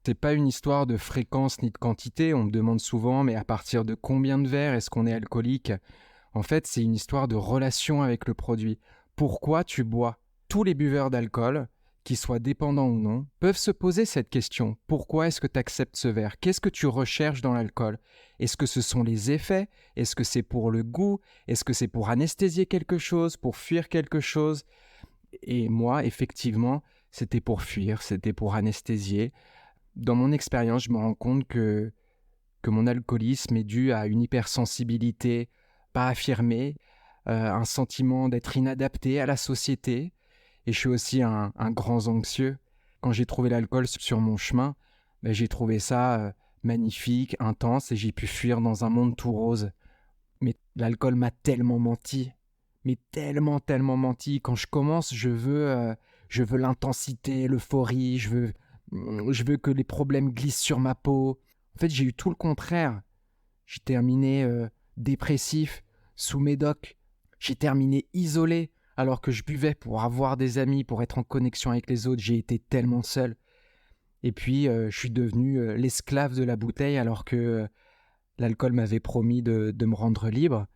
C'est pas une histoire de fréquence ni de quantité. On me demande souvent, mais à partir de combien de verres est-ce qu'on est alcoolique? En fait, c'est une histoire de relation avec le produit. Pourquoi tu bois? Tous les buveurs d'alcool, qu'ils soient dépendants ou non, peuvent se poser cette question. Pourquoi est-ce que tu acceptes ce verre? Qu'est-ce que tu recherches dans l'alcool? Est-ce que ce sont les effets? Est-ce que c'est pour le goût? Est-ce que c'est pour anesthésier quelque chose? Pour fuir quelque chose? Et moi, effectivement, c'était pour fuir, c'était pour anesthésier. Dans mon expérience, je me rends compte que mon alcoolisme est dû à une hypersensibilité pas affirmée, un sentiment d'être inadapté à la société. Et je suis aussi un grand anxieux. Quand j'ai trouvé l'alcool sur mon chemin, j'ai trouvé ça magnifique, intense, et j'ai pu fuir dans un monde tout rose. Mais l'alcool m'a tellement menti. Mais tellement, tellement menti. Quand je commence, je veux l'intensité, l'euphorie, je veux que les problèmes glissent sur ma peau. En fait, j'ai eu tout le contraire. J'ai terminé dépressif, sous médoc. J'ai terminé isolé, alors que je buvais pour avoir des amis, pour être en connexion avec les autres. J'ai été tellement seul. Et puis, je suis devenu l'esclave de la bouteille, alors que l'alcool m'avait promis de me rendre libre.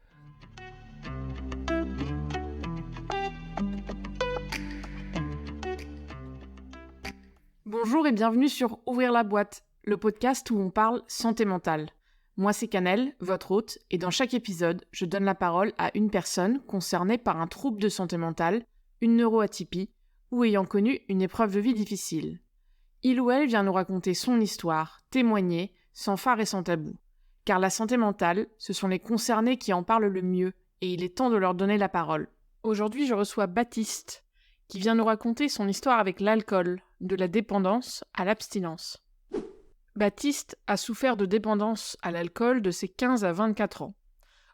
Bonjour et bienvenue sur Ouvrir la boîte, le podcast où on parle santé mentale. Moi c'est Canel, votre hôte, et dans chaque épisode, je donne la parole à une personne concernée par un trouble de santé mentale, une neuroatypie, ou ayant connu une épreuve de vie difficile. Il ou elle vient nous raconter son histoire, témoigner, sans phare et sans tabou. Car la santé mentale, ce sont les concernés qui en parlent le mieux, et il est temps de leur donner la parole. Aujourd'hui, je reçois Baptiste, qui vient nous raconter son histoire avec l'alcool, de la dépendance à l'abstinence. Baptiste a souffert de dépendance à l'alcool de ses 15 à 24 ans.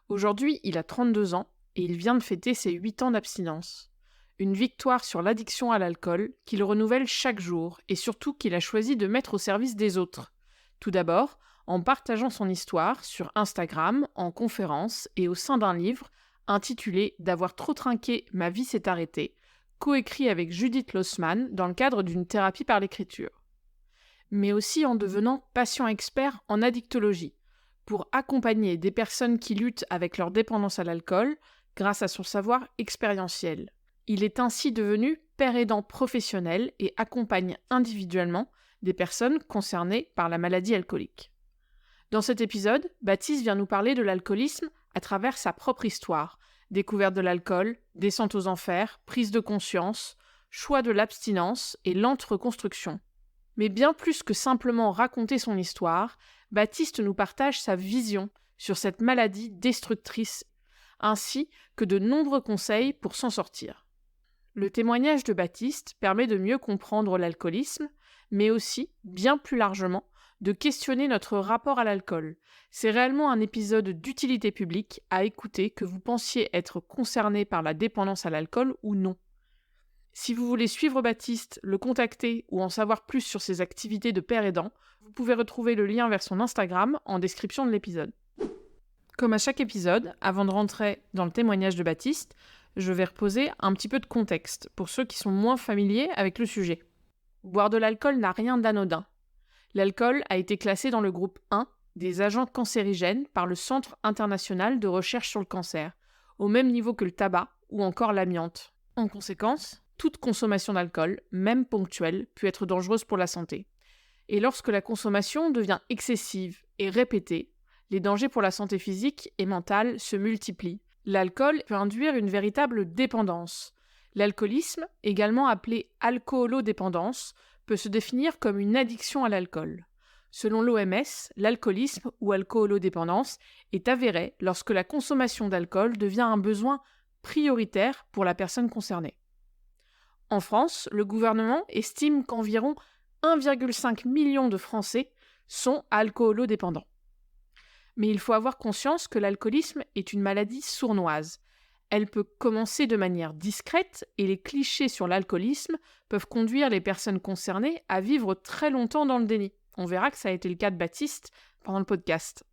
Aujourd'hui, il a 32 ans et il vient de fêter ses 8 ans d'abstinence. Une victoire sur l'addiction à l'alcool qu'il renouvelle chaque jour et surtout qu'il a choisi de mettre au service des autres. Tout d'abord, en partageant son histoire sur Instagram, en conférence et au sein d'un livre intitulé « D'avoir trop trinqué, ma vie s'est arrêtée », coécrit avec Judith Lossman dans le cadre d'une thérapie par l'écriture. Mais aussi en devenant patient expert en addictologie, pour accompagner des personnes qui luttent avec leur dépendance à l'alcool grâce à son savoir expérientiel. Il est ainsi devenu père aidant professionnel et accompagne individuellement des personnes concernées par la maladie alcoolique. Dans cet épisode, Baptiste vient nous parler de l'alcoolisme à travers sa propre histoire, découverte de l'alcool, descente aux enfers, prise de conscience, choix de l'abstinence et lente reconstruction. Mais bien plus que simplement raconter son histoire, Baptiste nous partage sa vision sur cette maladie destructrice, ainsi que de nombreux conseils pour s'en sortir. Le témoignage de Baptiste permet de mieux comprendre l'alcoolisme, mais aussi, bien plus largement, de questionner notre rapport à l'alcool. C'est réellement un épisode d'utilité publique à écouter que vous pensiez être concerné par la dépendance à l'alcool ou non. Si vous voulez suivre Baptiste, le contacter ou en savoir plus sur ses activités de père aidant, vous pouvez retrouver le lien vers son Instagram en description de l'épisode. Comme à chaque épisode, avant de rentrer dans le témoignage de Baptiste, je vais reposer un petit peu de contexte pour ceux qui sont moins familiers avec le sujet. Boire de l'alcool n'a rien d'anodin. L'alcool a été classé dans le groupe 1 des agents cancérigènes par le Centre international de recherche sur le cancer, au même niveau que le tabac ou encore l'amiante. En conséquence, toute consommation d'alcool, même ponctuelle, peut être dangereuse pour la santé. Et lorsque la consommation devient excessive et répétée, les dangers pour la santé physique et mentale se multiplient. L'alcool peut induire une véritable dépendance. L'alcoolisme, également appelé alcoolodépendance, peut se définir comme une addiction à l'alcool. Selon l'OMS, l'alcoolisme ou alcoolodépendance est avéré lorsque la consommation d'alcool devient un besoin prioritaire pour la personne concernée. En France, le gouvernement estime qu'environ 1,5 million de Français sont alcoolodépendants. Mais il faut avoir conscience que l'alcoolisme est une maladie sournoise. Elle peut commencer de manière discrète et les clichés sur l'alcoolisme peuvent conduire les personnes concernées à vivre très longtemps dans le déni. On verra que ça a été le cas de Baptiste pendant le podcast.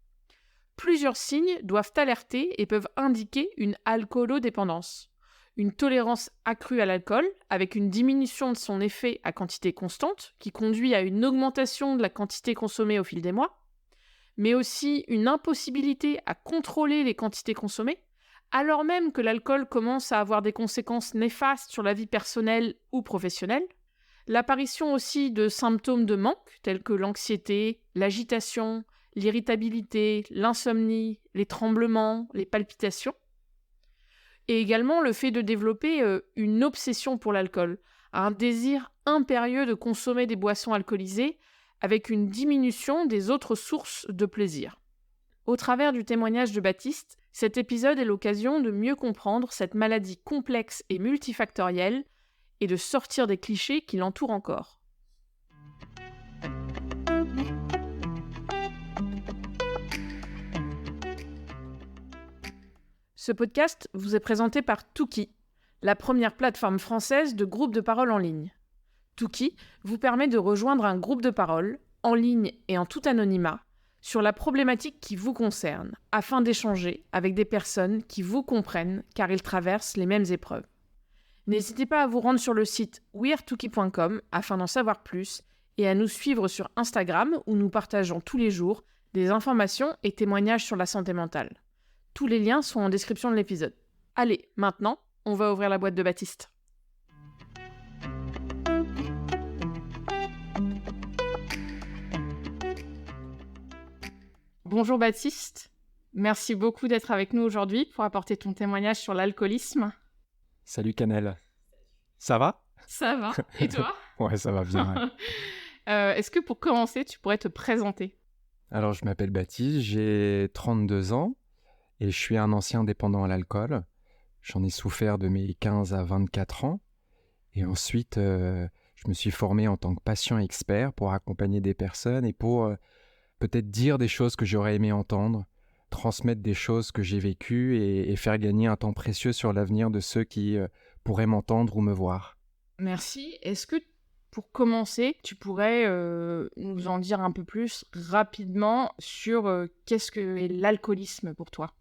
Plusieurs signes doivent alerter et peuvent indiquer une alcoolodépendance. une tolérance accrue à l'alcool, avec une diminution de son effet à quantité constante, qui conduit à une augmentation de la quantité consommée au fil des mois, mais aussi une impossibilité à contrôler les quantités consommées, alors même que l'alcool commence à avoir des conséquences néfastes sur la vie personnelle ou professionnelle, l'apparition aussi de symptômes de manque, tels que l'anxiété, l'agitation, l'irritabilité, l'insomnie, les tremblements, les palpitations, et également le fait de développer une obsession pour l'alcool, un désir impérieux de consommer des boissons alcoolisées avec une diminution des autres sources de plaisir. Au travers du témoignage de Baptiste, cet épisode est l'occasion de mieux comprendre cette maladie complexe et multifactorielle et de sortir des clichés qui l'entourent encore. Ce podcast vous est présenté par Touki, la première plateforme française de groupes de parole en ligne. Touki vous permet de rejoindre un groupe de parole, en ligne et en tout anonymat, sur la problématique qui vous concerne, afin d'échanger avec des personnes qui vous comprennent car ils traversent les mêmes épreuves. N'hésitez pas à vous rendre sur le site wearetouki.com afin d'en savoir plus et à nous suivre sur Instagram où nous partageons tous les jours des informations et témoignages sur la santé mentale. Tous les liens sont en description de l'épisode. Allez, maintenant, on va ouvrir la boîte de Baptiste. Bonjour Baptiste, merci beaucoup d'être avec nous aujourd'hui pour apporter ton témoignage sur l'alcoolisme. Salut Canel. Ça va? Ça va, et toi? Ouais, ça va bien. Ouais. Est-ce que pour commencer, tu pourrais te présenter? Alors, je m'appelle Baptiste, j'ai 32 ans et je suis un ancien dépendant à l'alcool. J'en ai souffert de mes 15 à 24 ans. Et ensuite, je me suis formé en tant que patient expert pour accompagner des personnes et pour peut-être dire des choses que j'aurais aimé entendre, transmettre des choses que j'ai vécues et faire gagner un temps précieux sur l'avenir de ceux qui pourraient m'entendre ou me voir. Merci. Est-ce que, pour commencer, tu pourrais nous en dire un peu plus rapidement sur qu'est-ce que est l'alcoolisme pour toi?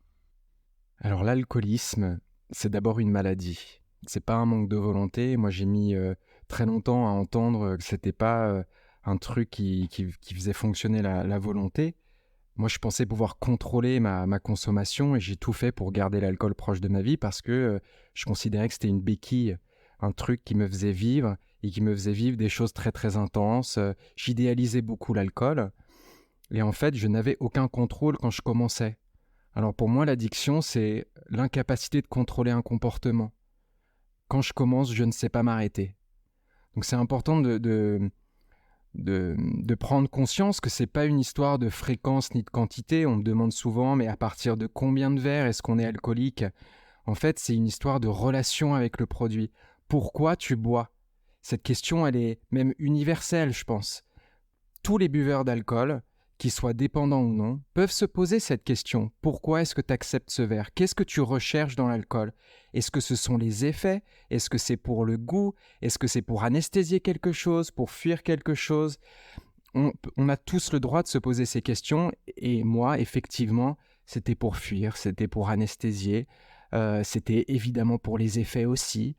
Alors l'alcoolisme, c'est d'abord une maladie. C'est pas un manque de volonté. Moi, j'ai mis très longtemps à entendre que c'était pas un truc qui faisait fonctionner la volonté. Moi, je pensais pouvoir contrôler ma consommation et j'ai tout fait pour garder l'alcool proche de ma vie parce que je considérais que c'était une béquille, un truc qui me faisait vivre et qui me faisait vivre des choses très très intenses. J'idéalisais beaucoup l'alcool et en fait, je n'avais aucun contrôle quand je commençais. Alors pour moi, l'addiction, c'est l'incapacité de contrôler un comportement. Quand je commence, je ne sais pas m'arrêter. Donc c'est important de prendre conscience que c'est pas une histoire de fréquence ni de quantité. On me demande souvent, mais à partir de combien de verres est-ce qu'on est alcoolique? En fait, c'est une histoire de relation avec le produit. Pourquoi tu bois? Cette question, elle est même universelle, je pense. Tous les buveurs d'alcool, qu'ils soient dépendants ou non, peuvent se poser cette question. Pourquoi est-ce que tu acceptes ce verre? Qu'est-ce que tu recherches dans l'alcool? Est-ce que ce sont les effets? Est-ce que c'est pour le goût? Est-ce que c'est pour anesthésier quelque chose? Pour fuir quelque chose? On a tous le droit de se poser ces questions. Et moi, effectivement, c'était pour fuir, c'était pour anesthésier. C'était évidemment pour les effets aussi.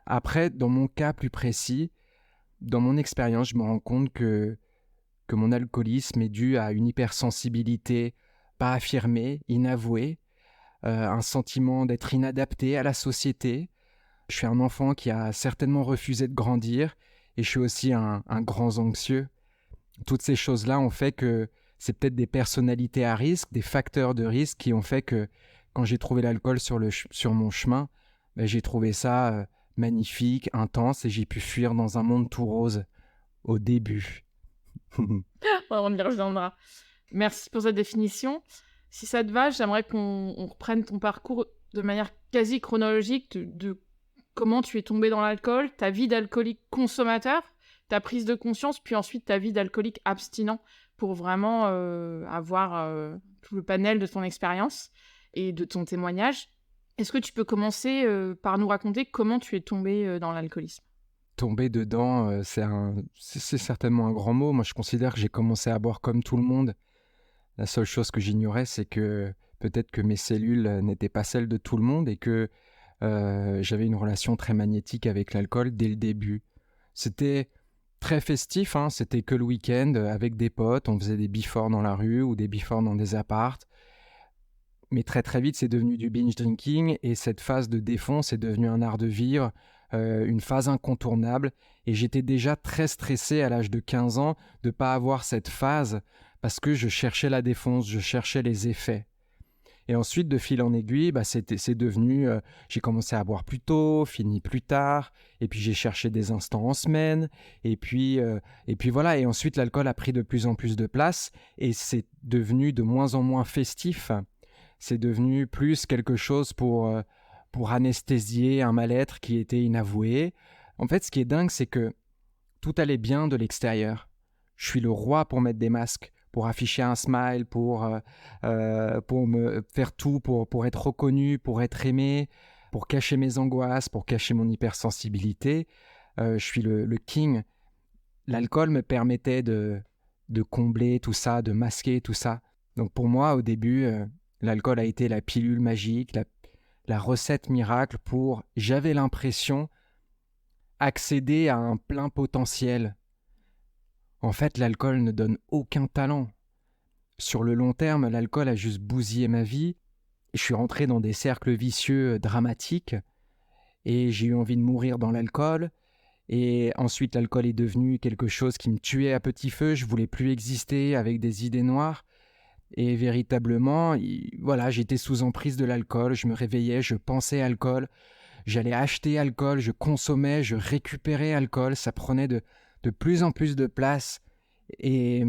Après, dans mon cas plus précis, dans mon expérience, je me rends compte que mon alcoolisme est dû à une hypersensibilité pas affirmée, inavouée, un sentiment d'être inadapté à la société. Je suis un enfant qui a certainement refusé de grandir et je suis aussi un grand anxieux. Toutes ces choses-là ont fait que c'est peut-être des personnalités à risque, des facteurs de risque qui ont fait que quand j'ai trouvé l'alcool sur mon chemin, j'ai trouvé ça magnifique, intense et j'ai pu fuir dans un monde tout rose au début. On y reviendra. Merci pour cette définition. Si ça te va, j'aimerais qu'on reprenne ton parcours de manière quasi chronologique de comment tu es tombé dans l'alcool, ta vie d'alcoolique consommateur, ta prise de conscience, puis ensuite ta vie d'alcoolique abstinent pour vraiment avoir tout le panel de ton expérience et de ton témoignage. Est-ce que tu peux commencer par nous raconter comment tu es tombé dans l'alcoolisme? Tomber dedans, c'est certainement un grand mot. Moi, je considère que j'ai commencé à boire comme tout le monde. La seule chose que j'ignorais, c'est que peut-être que mes cellules n'étaient pas celles de tout le monde et que J'avais une relation très magnétique avec l'alcool dès le début. C'était très festif, hein, c'était que le week-end avec des potes, on faisait des before dans la rue ou des before dans des apparts. Mais très très vite, c'est devenu du binge drinking et cette phase de défonce est devenue un art de vivre, une phase incontournable. Et j'étais déjà très stressé à l'âge de 15 ans de ne pas avoir cette phase parce que je cherchais la défonce, je cherchais les effets. Et ensuite, de fil en aiguille, c'est devenu, j'ai commencé à boire plus tôt, fini plus tard, et puis j'ai cherché des instants en semaine, et puis voilà. Et ensuite, l'alcool a pris de plus en plus de place, et c'est devenu de moins en moins festif. C'est devenu plus quelque chose pour anesthésier un mal-être qui était inavoué. En fait, ce qui est dingue, c'est que tout allait bien de l'extérieur. Je suis le roi pour mettre des masques, pour afficher un smile, pour me faire tout, pour être reconnu, pour être aimé, pour cacher mes angoisses, pour cacher mon hypersensibilité. Je suis le king. L'alcool me permettait de combler tout ça, de masquer tout ça. Donc pour moi, au début, l'alcool a été la pilule magique, la recette miracle pour, j'avais l'impression, accéder à un plein potentiel. En fait, l'alcool ne donne aucun talent. Sur le long terme, l'alcool a juste bousillé ma vie. Je suis rentré dans des cercles vicieux dramatiques et j'ai eu envie de mourir dans l'alcool. Et ensuite, l'alcool est devenu quelque chose qui me tuait à petit feu. Je voulais plus exister avec des idées noires. Et véritablement, voilà, j'étais sous emprise de l'alcool. Je me réveillais, je pensais alcool. J'allais acheter alcool, je consommais, je récupérais alcool. Ça prenait de plus en plus de place. Et,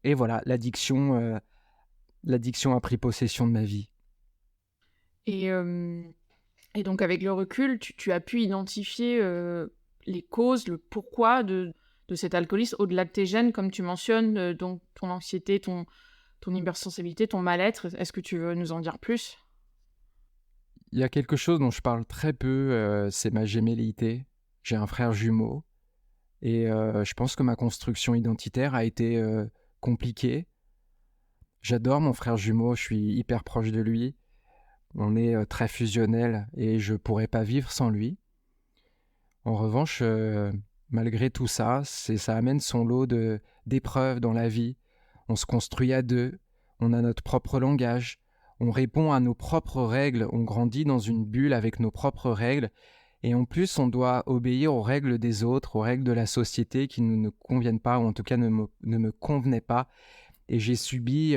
et voilà, l'addiction a pris possession de ma vie. Et donc, avec le recul, tu as pu identifier les causes, le pourquoi de cet alcoolisme, au-delà de tes gènes, comme tu mentionnes, donc ton anxiété, ton hypersensibilité, ton mal-être. Est-ce que tu veux nous en dire plus ? Il y a quelque chose dont je parle très peu, c'est ma gémellité. J'ai un frère jumeau et je pense que ma construction identitaire a été compliquée. J'adore mon frère jumeau, je suis hyper proche de lui. On est très fusionnel et je pourrais pas vivre sans lui. En revanche, malgré tout ça, ça amène son lot d'épreuves dans la vie. On se construit à deux, on a notre propre langage, on répond à nos propres règles, on grandit dans une bulle avec nos propres règles, et en plus on doit obéir aux règles des autres, aux règles de la société qui ne nous conviennent pas, ou en tout cas ne me convenaient pas. Et j'ai subi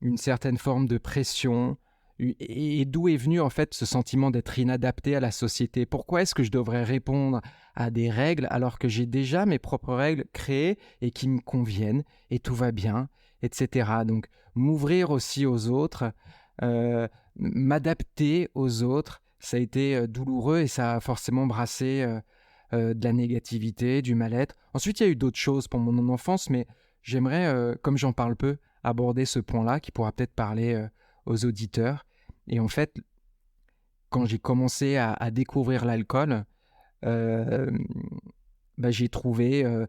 une certaine forme de pression. Et d'où est venu en fait ce sentiment d'être inadapté à la société ? Pourquoi est-ce que je devrais répondre à des règles alors que j'ai déjà mes propres règles créées et qui me conviennent et tout va bien, etc. Donc m'ouvrir aussi aux autres, m'adapter aux autres, ça a été douloureux et ça a forcément brassé de la négativité, du mal-être. Ensuite, il y a eu d'autres choses pour mon enfance, mais j'aimerais, comme j'en parle peu, aborder ce point-là qui pourra peut-être parler aux auditeurs. Et en fait, quand j'ai commencé à découvrir l'alcool, j'ai trouvé,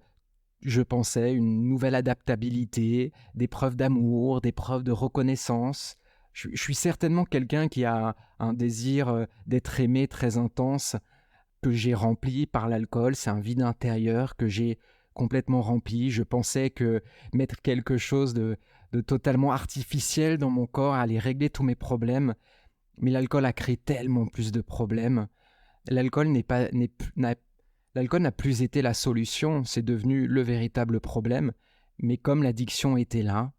je pensais, une nouvelle adaptabilité, des preuves d'amour, des preuves de reconnaissance. Je suis certainement quelqu'un qui a un désir d'être aimé très intense, que j'ai rempli par l'alcool. C'est un vide intérieur que j'ai complètement rempli. Je pensais que mettre quelque chose de totalement artificiel dans mon corps allait régler tous mes problèmes. Mais l'alcool a créé tellement plus de problèmes. L'alcool n'a plus été la solution, c'est devenu le véritable problème. Mais comme l'addiction était là,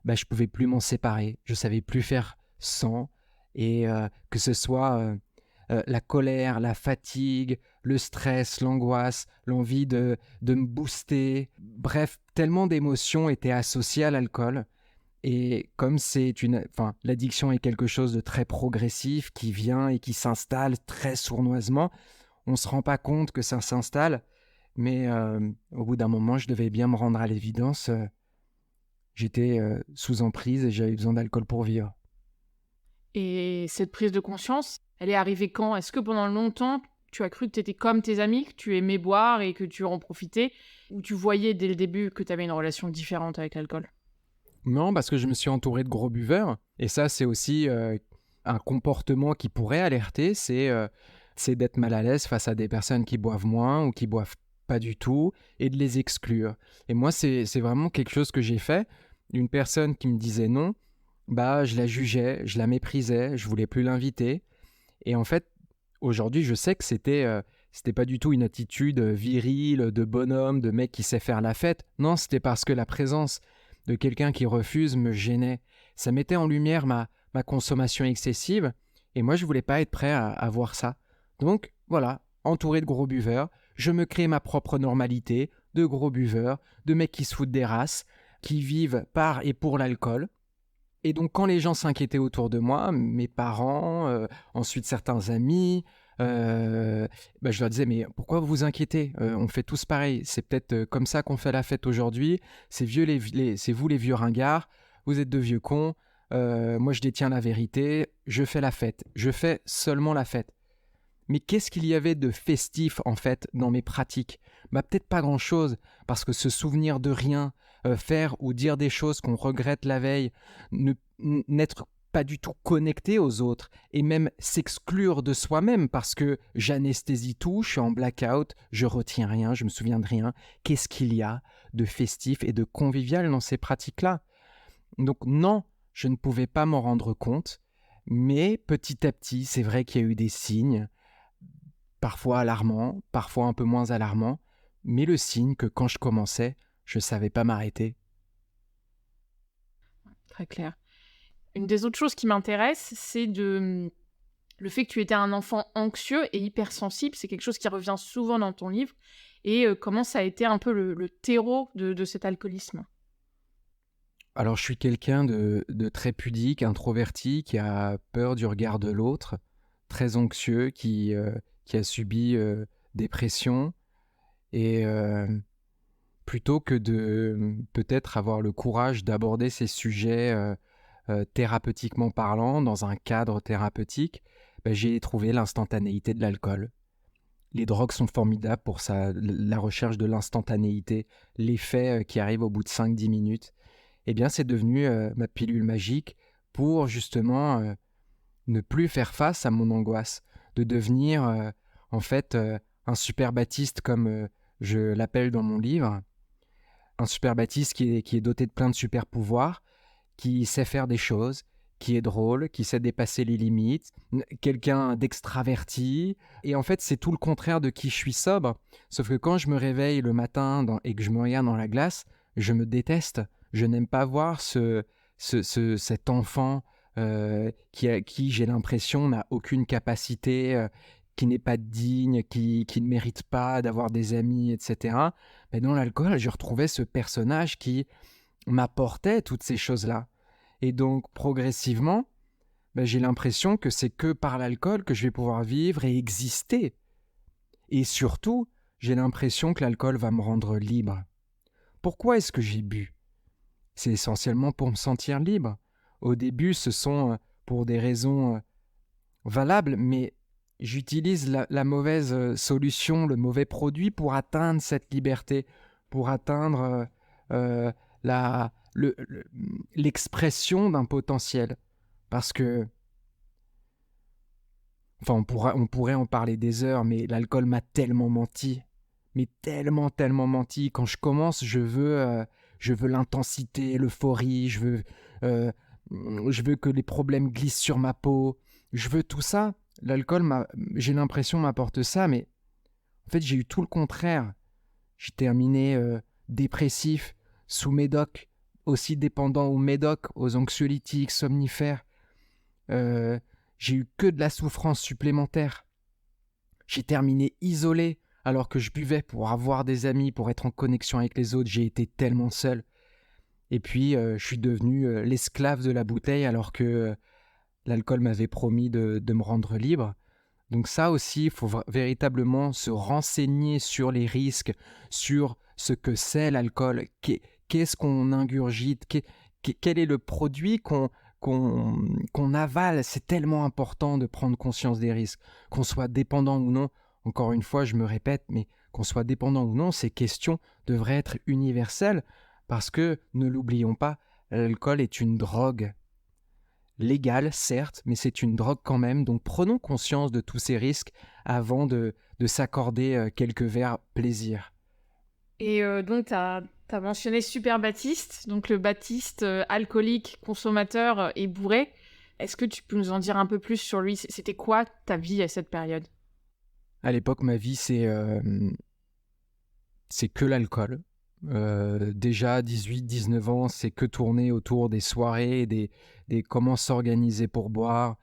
je pouvais plus m'en séparer. Je savais plus faire sans. Et que ce soit la colère, la fatigue, le stress, l'angoisse, l'envie de me booster. Bref, tellement d'émotions étaient associées à l'alcool. Et comme l'addiction est quelque chose de très progressif qui vient et qui s'installe très sournoisement, on ne se rend pas compte que ça s'installe, mais au bout d'un moment, je devais bien me rendre à l'évidence. J'étais sous emprise et j'avais besoin d'alcool pour vivre. Et cette prise de conscience, elle est arrivée quand ? Est-ce que pendant longtemps, tu as cru que tu étais comme tes amis, que tu aimais boire et que tu en profitais, ou tu voyais dès le début que tu avais une relation différente avec l'alcool ? Non, parce que je me suis entouré de gros buveurs. Et ça, c'est aussi Un comportement qui pourrait alerter, c'est d'être mal à l'aise face à des personnes qui boivent moins ou qui boivent pas du tout et de les exclure. Et moi, c'est vraiment quelque chose que j'ai fait. Une personne qui me disait non, bah, je la jugeais, je la méprisais, je voulais plus l'inviter. Et en fait, aujourd'hui, je sais que c'était pas du tout une attitude virile, de bonhomme, de mec qui sait faire la fête. Non, c'était parce que la présence de quelqu'un qui refuse me gênait. Ça mettait en lumière ma consommation excessive, et moi, je voulais pas être prêt à voir ça. Donc, voilà, entouré de gros buveurs, je me crée ma propre normalité de gros buveurs, de mecs qui se foutent des races, qui vivent par et pour l'alcool. Et donc, quand les gens s'inquiétaient autour de moi, mes parents, ensuite certains amis, je leur disais, mais pourquoi vous vous inquiétez? On fait tous pareil. C'est peut-être comme ça qu'on fait la fête aujourd'hui. C'est c'est vous les vieux ringards. Vous êtes de vieux cons. Moi, je détiens la vérité. Je fais la fête. Je fais seulement la fête. Mais qu'est-ce qu'il y avait de festif, en fait, dans mes pratiques? Peut-être pas grand-chose, parce que se souvenir de rien, faire ou dire des choses qu'on regrette la veille, n'être pas du tout connecté aux autres, et même s'exclure de soi-même, parce que j'anesthésie tout, je suis en blackout, je retiens rien, je me souviens de rien. Qu'est-ce qu'il y a de festif et de convivial dans ces pratiques-là? Donc non, je ne pouvais pas m'en rendre compte, mais petit à petit, c'est vrai qu'il y a eu des signes, parfois alarmant, parfois un peu moins alarmant, mais le signe que quand je commençais, je ne savais pas m'arrêter. Très clair. Une des autres choses qui m'intéresse, c'est le fait que tu étais un enfant anxieux et hypersensible. C'est quelque chose qui revient souvent dans ton livre. Et comment ça a été un peu le terreau de cet alcoolisme? Alors je suis quelqu'un de très pudique, introverti, qui a peur du regard de l'autre, très anxieux, qui a subi dépression, et plutôt que de peut-être avoir le courage d'aborder ces sujets thérapeutiquement parlant, dans un cadre thérapeutique, j'ai trouvé l'instantanéité de l'alcool. Les drogues sont formidables pour ça, la recherche de l'instantanéité, l'effet qui arrive au bout de 5-10 minutes. Eh bien, c'est devenu ma pilule magique pour justement ne plus faire face à mon angoisse, de devenir en fait un super Baptiste comme je l'appelle dans mon livre, un super Baptiste qui est doté de plein de super pouvoirs, qui sait faire des choses, qui est drôle, qui sait dépasser les limites, quelqu'un d'extraverti. Et en fait, c'est tout le contraire de qui je suis sobre. Sauf que quand je me réveille le matin et que je me regarde dans la glace, je me déteste. Je n'aime pas voir cet enfant qui j'ai l'impression, n'a aucune capacité, qui n'est pas digne, qui ne mérite pas d'avoir des amis, etc. Mais dans l'alcool, je retrouvais ce personnage qui m'apportait toutes ces choses-là. Et donc, progressivement, j'ai l'impression que c'est que par l'alcool que je vais pouvoir vivre et exister. Et surtout, j'ai l'impression que l'alcool va me rendre libre. Pourquoi est-ce que j'ai bu? C'est essentiellement pour me sentir libre. Au début, ce sont pour des raisons valables, mais j'utilise la mauvaise solution, le mauvais produit pour atteindre cette liberté, pour atteindre la, l'expression d'un potentiel. Parce que, enfin, on pourrait en parler des heures, mais l'alcool m'a tellement menti. Mais tellement, tellement menti. Quand je commence, je veux l'intensité, l'euphorie, je veux que les problèmes glissent sur ma peau. Je veux tout ça. L'alcool, j'ai l'impression, m'apporte ça, mais en fait, j'ai eu tout le contraire. J'ai terminé dépressif, sous médoc, aussi dépendant aux médocs, aux anxiolytiques, somnifères. J'ai eu que de la souffrance supplémentaire. J'ai terminé isolé alors que je buvais pour avoir des amis, pour être en connexion avec les autres. J'ai été tellement seul. Et puis, je suis devenu l'esclave de la bouteille alors que l'alcool m'avait promis de me rendre libre. Donc ça aussi, il faut véritablement se renseigner sur les risques, sur ce que c'est l'alcool, qu'est-ce qu'on ingurgite, quel est le produit qu'on avale. C'est tellement important de prendre conscience des risques, qu'on soit dépendant ou non. Encore une fois, je me répète, mais qu'on soit dépendant ou non, ces questions devraient être universelles parce que, ne l'oublions pas, l'alcool est une drogue. légale, certes, mais c'est une drogue quand même. Donc prenons conscience de tous ces risques avant de s'accorder quelques verres plaisir. Et donc, tu as mentionné Super Baptiste, donc le Baptiste alcoolique, consommateur et bourré. Est-ce que tu peux nous en dire un peu plus sur lui? C'était quoi ta vie à cette période? À l'époque, ma vie, c'est que l'alcool. Déjà, 18-19 ans, c'est que tourner autour des soirées, des comment s'organiser pour boire,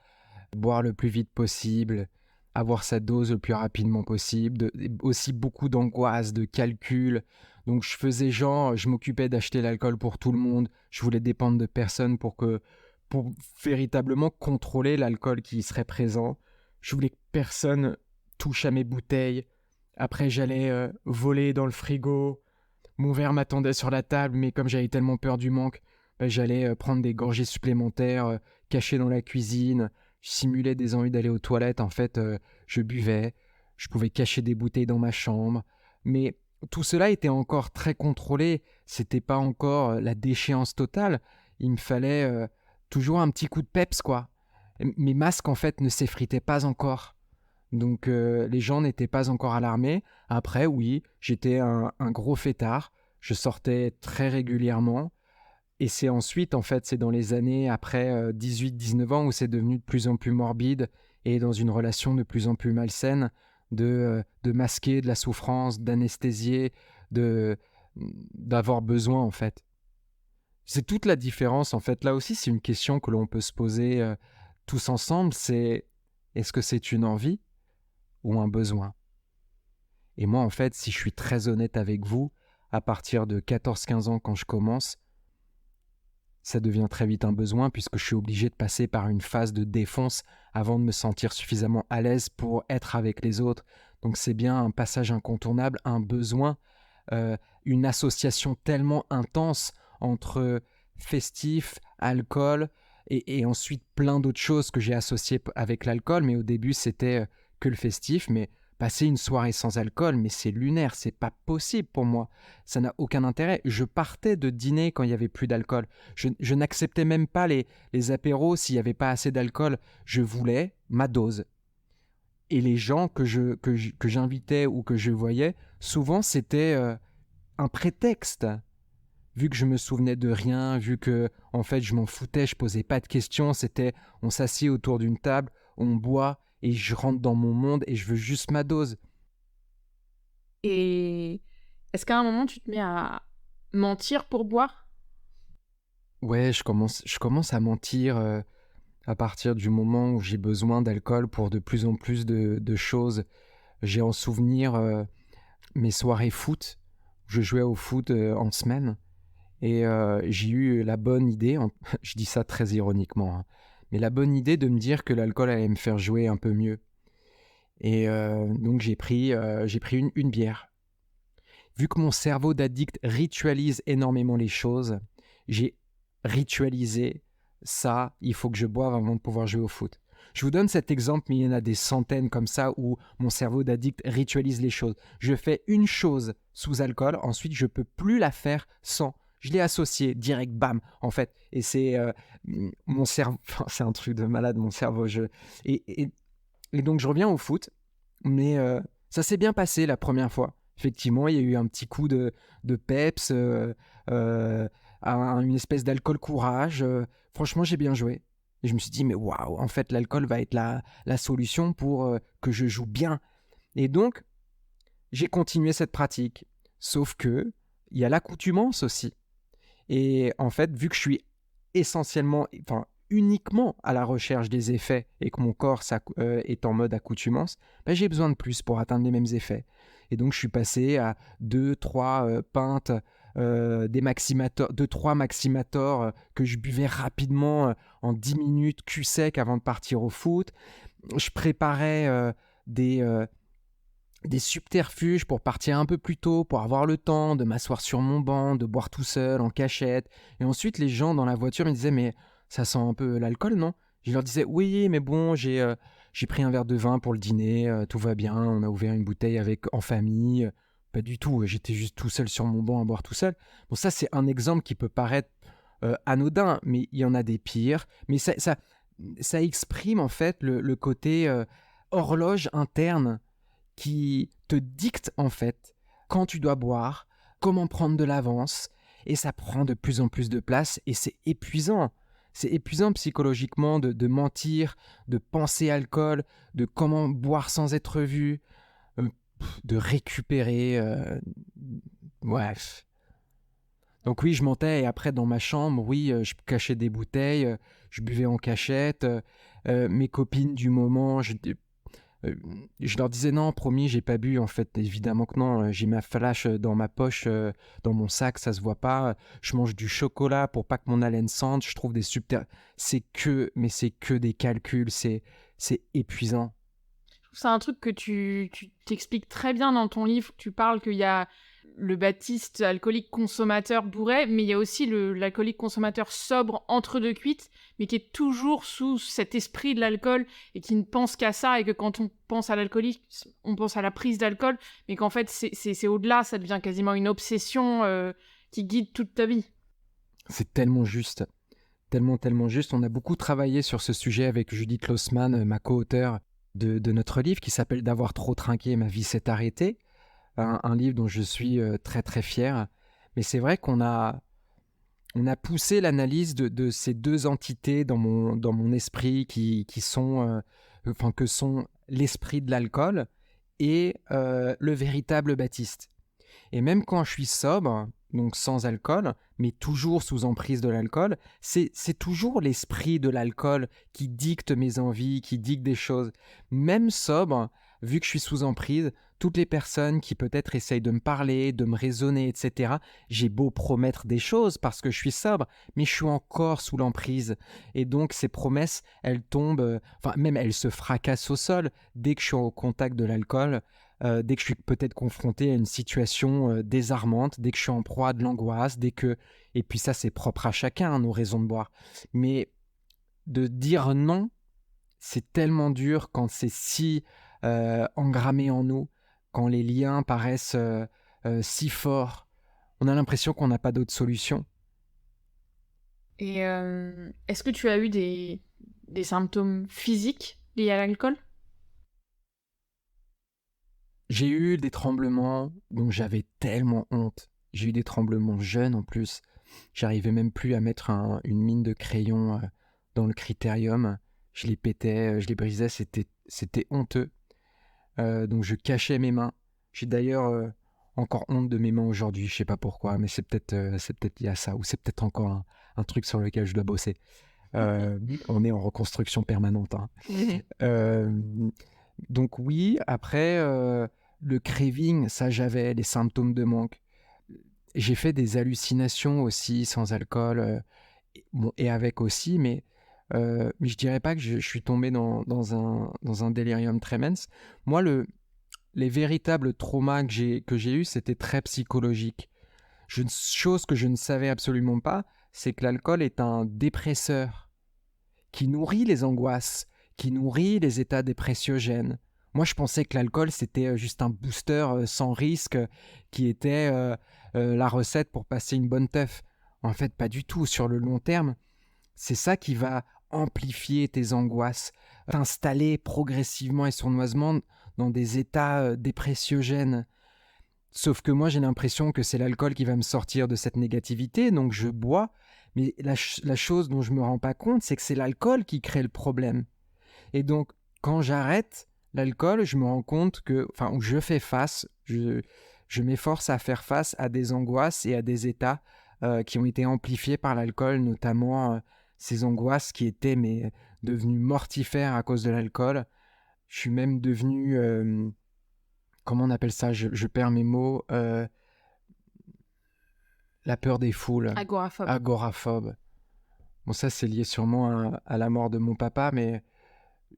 boire le plus vite possible, avoir sa dose le plus rapidement possible, aussi beaucoup d'angoisse, de calcul. Donc je faisais genre, je m'occupais d'acheter l'alcool pour tout le monde, je voulais dépendre de personne pour véritablement contrôler l'alcool qui serait présent. Je voulais que personne touche à mes bouteilles. Après j'allais voler dans le frigo, mon verre m'attendait sur la table, mais comme j'avais tellement peur du manque, j'allais prendre des gorgées supplémentaires cachées dans la cuisine. Je simulais des envies d'aller aux toilettes. En fait, je buvais. Je pouvais cacher des bouteilles dans ma chambre. Mais tout cela était encore très contrôlé. C'était pas encore la déchéance totale. Il me fallait toujours un petit coup de peps, quoi. Mes masques, en fait, ne s'effritaient pas encore. Donc les gens n'étaient pas encore alarmés. Après, oui, j'étais un gros fêtard. Je sortais très régulièrement. Et c'est ensuite, en fait, c'est dans les années après 18-19 ans où c'est devenu de plus en plus morbide et dans une relation de plus en plus malsaine de masquer de la souffrance, d'anesthésier, d'avoir besoin, en fait. C'est toute la différence, en fait. Là aussi, c'est une question que l'on peut se poser tous ensemble. C'est est-ce que c'est une envie ou un besoin? Et moi, en fait, si je suis très honnête avec vous, à partir de 14-15 ans, quand je commence, ça devient très vite un besoin puisque je suis obligé de passer par une phase de défonce avant de me sentir suffisamment à l'aise pour être avec les autres. Donc c'est bien un passage incontournable, un besoin, une association tellement intense entre festif, alcool et ensuite plein d'autres choses que j'ai associées avec l'alcool. Mais au début, c'était que le festif. Mais passer une soirée sans alcool, mais c'est lunaire, c'est pas possible pour moi. Ça n'a aucun intérêt. Je partais de dîner quand il y avait plus d'alcool. Je n'acceptais même pas les apéros s'il n'y avait pas assez d'alcool. Je voulais ma dose. Et les gens que j'invitais ou que je voyais, souvent c'était un prétexte. Vu que je me souvenais de rien, vu que en fait je m'en foutais, je posais pas de questions, c'était on s'assied autour d'une table, on boit et je rentre dans mon monde et je veux juste ma dose. Et est-ce qu'à un moment, tu te mets à mentir pour boire? Ouais, je commence à mentir à partir du moment où j'ai besoin d'alcool pour de plus en plus de choses. J'ai en souvenir mes soirées foot. Je jouais au foot en semaine et j'ai eu la bonne idée, je dis ça très ironiquement, hein, mais la bonne idée de me dire que l'alcool allait me faire jouer un peu mieux. Et donc j'ai pris une bière. Vu que mon cerveau d'addict ritualise énormément les choses, j'ai ritualisé ça, il faut que je boive avant de pouvoir jouer au foot. Je vous donne cet exemple, mais il y en a des centaines comme ça où mon cerveau d'addict ritualise les choses. Je fais une chose sous alcool, ensuite je peux plus la faire sans. Je l'ai associé direct, bam, en fait. Et c'est mon cerveau, c'est un truc de malade, mon cerveau. Et donc je reviens au foot, mais ça s'est bien passé la première fois. Effectivement, il y a eu un petit coup de peps, euh, une espèce d'alcool courage. Franchement, j'ai bien joué. Et je me suis dit, mais waouh, en fait, l'alcool va être la solution pour que je joue bien. Et donc, j'ai continué cette pratique. Sauf que, il y a l'accoutumance aussi. Et en fait, vu que je suis essentiellement, enfin, uniquement à la recherche des effets et que mon corps est en mode accoutumance, j'ai besoin de plus pour atteindre les mêmes effets. Et donc, je suis passé à 2-3 pintes, des maximators, 2-3 maximators que je buvais rapidement en 10 minutes, cul sec avant de partir au foot. Je préparais des subterfuges pour partir un peu plus tôt, pour avoir le temps de m'asseoir sur mon banc, de boire tout seul, en cachette. Et ensuite, les gens dans la voiture me disaient « Mais ça sent un peu l'alcool, non ?» Je leur disais « Oui, mais bon, j'ai pris un verre de vin pour le dîner, tout va bien, on a ouvert une bouteille en famille. » Pas du tout, j'étais juste tout seul sur mon banc à boire tout seul. Bon, ça, c'est un exemple qui peut paraître anodin, mais il y en a des pires. Mais ça exprime en fait le côté horloge interne qui te dicte en fait quand tu dois boire, comment prendre de l'avance, et ça prend de plus en plus de place et c'est épuisant. C'est épuisant psychologiquement de mentir, de penser alcool, de comment boire sans être vu, de récupérer. Bref. Donc oui, je mentais et après dans ma chambre, oui, je cachais des bouteilles, je buvais en cachette. Mes copines du moment, je leur disais non, promis, j'ai pas bu. En fait, évidemment que non. J'ai ma flash dans ma poche, dans mon sac, ça se voit pas. Je mange du chocolat pour pas que mon haleine sente. Je trouve des subter. C'est que des calculs. C'est épuisant. C'est un truc que tu t'expliques très bien dans ton livre. Tu parles qu'il y a le Baptiste alcoolique consommateur bourré, mais il y a aussi l'alcoolique consommateur sobre entre deux cuites, mais qui est toujours sous cet esprit de l'alcool et qui ne pense qu'à ça, et que quand on pense à l'alcoolique, on pense à la prise d'alcool, mais qu'en fait c'est au-delà, ça devient quasiment une obsession qui guide toute ta vie. C'est tellement juste. Tellement juste. On a beaucoup travaillé sur ce sujet avec Judith Lossman, ma co-auteure de notre livre qui s'appelle D'avoir trop trinqué, ma vie s'est arrêtée. Un livre dont je suis très très fier. Mais c'est vrai qu'on a poussé l'analyse de ces deux entités dans mon esprit qui sont, que sont l'esprit de l'alcool et le véritable Baptiste. Et même quand je suis sobre, donc sans alcool, mais toujours sous emprise de l'alcool, c'est toujours l'esprit de l'alcool qui dicte mes envies, qui dicte des choses. Même sobre, vu que je suis sous emprise, toutes les personnes qui peut-être essayent de me parler, de me raisonner, etc., j'ai beau promettre des choses parce que je suis sobre, mais je suis encore sous l'emprise. Et donc ces promesses, elles tombent, même elles se fracassent au sol dès que je suis au contact de l'alcool. Dès que je suis peut-être confronté à une situation désarmante, dès que je suis en proie à de l'angoisse, et puis ça c'est propre à chacun, nos raisons de boire. Mais de dire non, c'est tellement dur quand c'est si engrammé en nous, quand les liens paraissent si forts. On a l'impression qu'on n'a pas d'autre solution. Et est-ce que tu as eu des symptômes physiques liés à l'alcool ? J'ai eu des tremblements dont j'avais tellement honte. J'ai eu des tremblements jeunes en plus. J'arrivais même plus à mettre une mine de crayon dans le critérium. Je les pétais, je les brisais, c'était honteux. Donc je cachais mes mains. J'ai d'ailleurs encore honte de mes mains aujourd'hui, je sais pas pourquoi, mais c'est peut-être lié à ça, ou c'est peut-être encore un truc sur lequel je dois bosser. On est en reconstruction permanente. Hein. Donc oui, après, le craving, ça j'avais, les symptômes de manque. J'ai fait des hallucinations aussi sans alcool, et avec aussi, mais je dirais pas que je suis tombé dans un delirium tremens. Moi, les véritables traumas que j'ai eus, c'était très psychologique. Chose que je ne savais absolument pas, c'est que l'alcool est un dépresseur qui nourrit les angoisses, qui nourrit les états dépressiogènes. Moi, je pensais que l'alcool, c'était juste un booster sans risque qui était la recette pour passer une bonne teuf. En fait, pas du tout. Sur le long terme, c'est ça qui va amplifier tes angoisses, t'installer progressivement et sournoisement dans des états dépressiogènes. Sauf que moi, j'ai l'impression que c'est l'alcool qui va me sortir de cette négativité, donc je bois. Mais la chose dont je me rends pas compte, c'est que c'est l'alcool qui crée le problème. Et donc, quand j'arrête l'alcool, je me rends compte où je fais face, je m'efforce à faire face à des angoisses et à des états qui ont été amplifiés par l'alcool, notamment ces angoisses qui étaient devenues mortifères à cause de l'alcool. Je suis même devenu, comment on appelle ça, je perds mes mots, la peur des foules. Agoraphobe. Agoraphobe. Bon, ça, c'est lié sûrement à la mort de mon papa, mais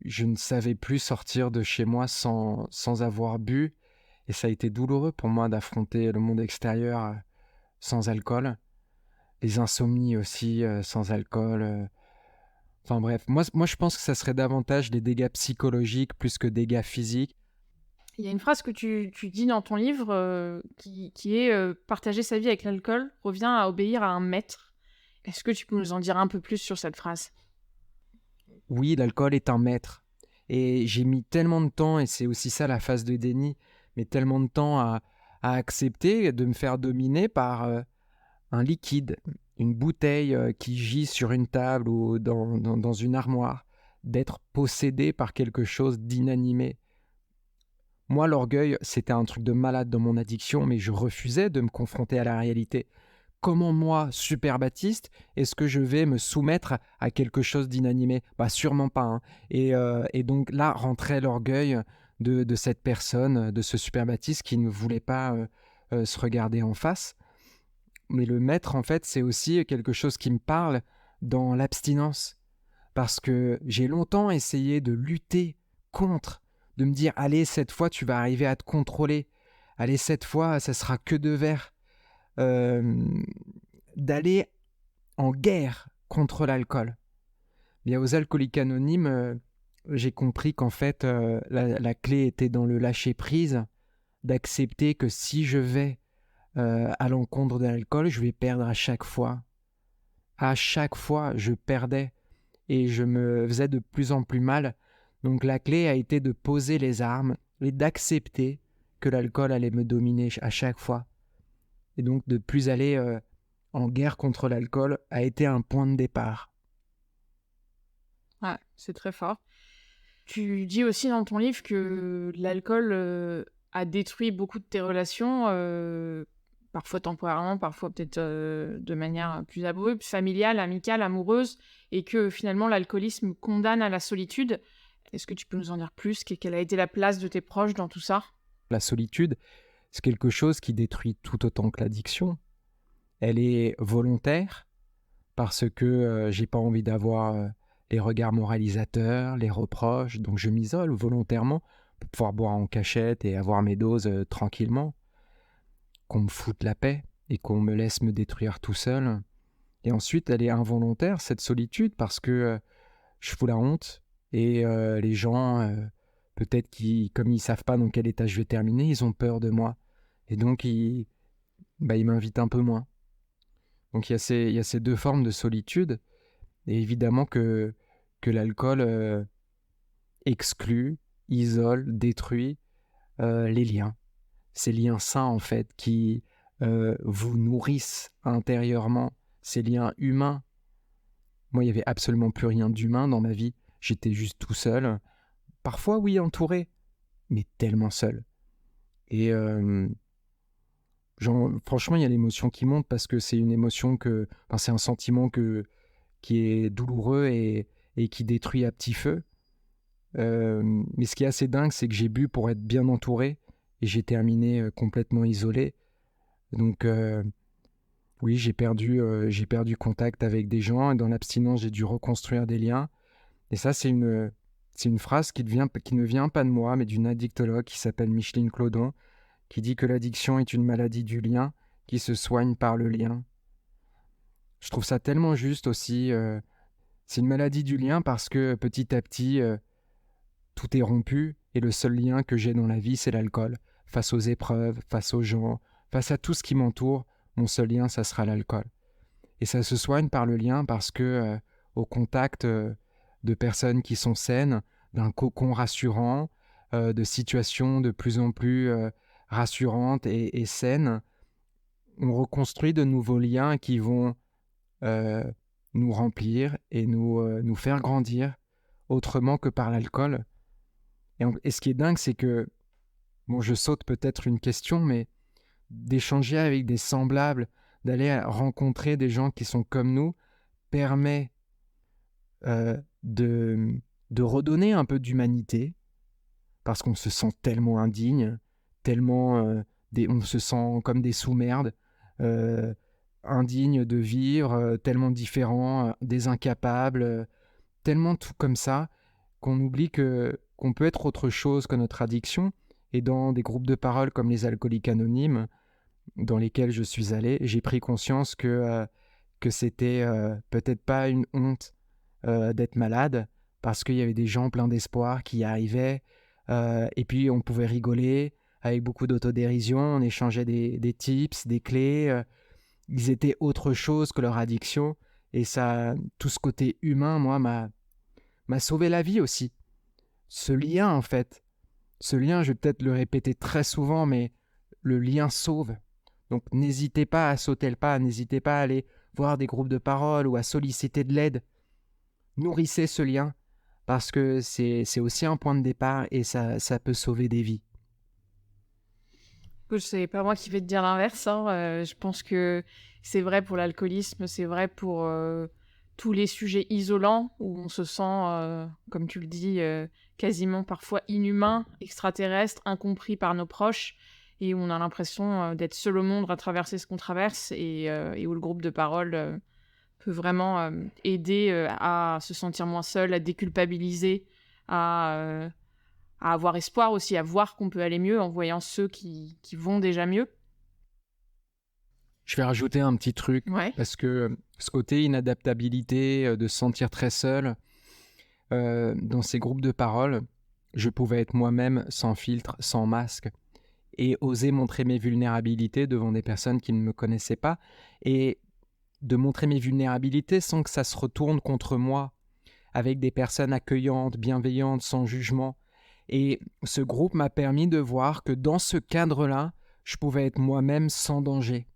je ne savais plus sortir de chez moi sans avoir bu. Et ça a été douloureux pour moi d'affronter le monde extérieur sans alcool. Les insomnies aussi sans alcool. Enfin bref, moi je pense que ça serait davantage des dégâts psychologiques plus que dégâts physiques. Il y a une phrase que tu dis dans ton livre qui est partager sa vie avec l'alcool revient à obéir à un maître. Est-ce que tu peux nous en dire un peu plus sur cette phrase? Oui, l'alcool est un maître. Et j'ai mis tellement de temps, et c'est aussi ça la phase de déni, mais tellement de temps à accepter de me faire dominer par un liquide, une bouteille qui gît sur une table ou dans une armoire, d'être possédé par quelque chose d'inanimé. Moi, l'orgueil, c'était un truc de malade dans mon addiction, mais je refusais de me confronter à la réalité. Comment moi, Super Baptiste, est-ce que je vais me soumettre à quelque chose d'inanimé? Bah sûrement pas, hein. Et donc là rentrait l'orgueil de cette personne, de ce Super Baptiste qui ne voulait pas se regarder en face. Mais le maître, en fait, c'est aussi quelque chose qui me parle dans l'abstinence. Parce que j'ai longtemps essayé de lutter contre, de me dire, allez, cette fois, tu vas arriver à te contrôler. Allez, cette fois, ça sera que de verre. Euh, D'aller en guerre contre l'alcool. Bien, aux alcooliques anonymes, j'ai compris qu'en fait, la clé était dans le lâcher-prise, d'accepter que si je vais à l'encontre de l'alcool, je vais perdre à chaque fois. À chaque fois, je perdais et je me faisais de plus en plus mal. Donc la clé a été de poser les armes et d'accepter que l'alcool allait me dominer à chaque fois. Et donc de plus aller en guerre contre l'alcool a été un point de départ. Ouais, c'est très fort. Tu dis aussi dans ton livre que l'alcool a détruit beaucoup de tes relations, parfois temporairement, parfois peut-être de manière plus abrupte, familiale, amicale, amoureuse, et que finalement l'alcoolisme condamne à la solitude. Est-ce que tu peux nous en dire plus? Quelle a été la place de tes proches dans tout ça? La solitude, c'est quelque chose qui détruit tout autant que l'addiction. Elle est volontaire parce que j'ai pas envie d'avoir les regards moralisateurs, les reproches, donc je m'isole volontairement pour pouvoir boire en cachette et avoir mes doses tranquillement, qu'on me foute la paix et qu'on me laisse me détruire tout seul. Et ensuite, elle est involontaire, cette solitude, parce que je fous la honte et les gens, peut-être comme ils savent pas dans quel état je vais terminer, ils ont peur de moi. Et donc, ils m'invitent un peu moins. Donc, il y a ces deux formes de solitude. Et évidemment que l'alcool exclut, isole, détruit les liens. Ces liens sains, en fait, qui vous nourrissent intérieurement, ces liens humains. Moi, il n'y avait absolument plus rien d'humain dans ma vie. J'étais juste tout seul. Parfois, oui, entouré, mais tellement seul. Et franchement, il y a l'émotion qui monte parce que c'est une émotion c'est un sentiment qui est douloureux et qui détruit à petit feu. Mais ce qui est assez dingue, c'est que j'ai bu pour être bien entouré et j'ai terminé complètement isolé. Donc, oui, j'ai perdu contact avec des gens et dans l'abstinence, j'ai dû reconstruire des liens. Et ça, c'est une phrase qui ne vient pas de moi, mais d'une addictologue qui s'appelle Micheline Clodon, qui dit que l'addiction est une maladie du lien qui se soigne par le lien. Je trouve ça tellement juste aussi. C'est une maladie du lien parce que petit à petit, tout est rompu et le seul lien que j'ai dans la vie, c'est l'alcool. Face aux épreuves, face aux gens, face à tout ce qui m'entoure, mon seul lien, ça sera l'alcool. Et ça se soigne par le lien parce que au contact de personnes qui sont saines, d'un cocon rassurant, de situations de plus en plus rassurantes et saines, on reconstruit de nouveaux liens qui vont euh, nous remplir et nous faire grandir autrement que par l'alcool. Et ce qui est dingue, c'est que, bon, je saute peut-être une question, mais d'échanger avec des semblables, d'aller rencontrer des gens qui sont comme nous, permet euh, de, de redonner un peu d'humanité, parce qu'on se sent tellement indigne, tellement on se sent comme des sous-merdes, euh, indignes de vivre, tellement différents, des incapables, tellement tout comme ça, qu'on oublie qu'on peut être autre chose que notre addiction. Et dans des groupes de parole comme les alcooliques anonymes, dans lesquels je suis allé, j'ai pris conscience que c'était peut-être pas une honte d'être malade, parce qu'il y avait des gens pleins d'espoir qui y arrivaient, et puis on pouvait rigoler avec beaucoup d'autodérision, on échangeait des tips, des clés, ils étaient autre chose que leur addiction, Et ça, tout ce côté humain, moi, m'a sauvé la vie aussi. Ce lien, en fait. Ce lien, je vais peut-être le répéter très souvent, mais le lien sauve. Donc n'hésitez pas à sauter le pas, n'hésitez pas à aller voir des groupes de parole ou à solliciter de l'aide. Nourrissez ce lien parce que c'est aussi un point de départ et ça peut sauver des vies. Écoute, c'est pas moi qui vais te dire l'inverse, hein. Je pense que c'est vrai pour l'alcoolisme, c'est vrai pour tous les sujets isolants où on se sent, comme tu le dis, quasiment parfois inhumain, extraterrestre, incompris par nos proches et où on a l'impression d'être seul au monde à traverser ce qu'on traverse et où le groupe de parole peut vraiment aider à se sentir moins seul, à déculpabiliser, à, à avoir espoir aussi, à voir qu'on peut aller mieux en voyant ceux qui vont déjà mieux. Je vais rajouter un petit truc Ouais. parce que ce côté inadaptabilité, de se sentir très seul, dans ces groupes de parole, je pouvais être moi-même sans filtre, sans masque et oser montrer mes vulnérabilités devant des personnes qui ne me connaissaient pas et de montrer mes vulnérabilités sans que ça se retourne contre moi, avec des personnes accueillantes, bienveillantes, sans jugement. Et ce groupe m'a permis de voir que dans ce cadre-là, je pouvais être moi-même sans danger.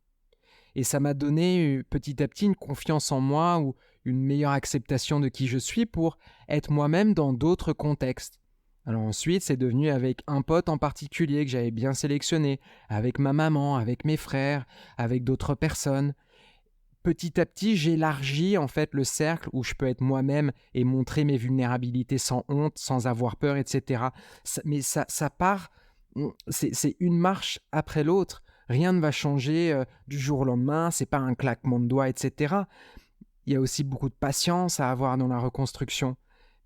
Et ça m'a donné petit à petit une confiance en moi ou une meilleure acceptation de qui je suis pour être moi-même dans d'autres contextes. Alors ensuite, c'est devenu avec un pote en particulier que j'avais bien sélectionné, avec ma maman, avec mes frères, avec d'autres personnes. Petit à petit, j'élargis en fait le cercle où je peux être moi-même et montrer mes vulnérabilités sans honte, sans avoir peur, etc. Mais ça part, c'est une marche après l'autre. Rien ne va changer du jour au lendemain, c'est pas un claquement de doigts, etc. Il y a aussi beaucoup de patience à avoir dans la reconstruction.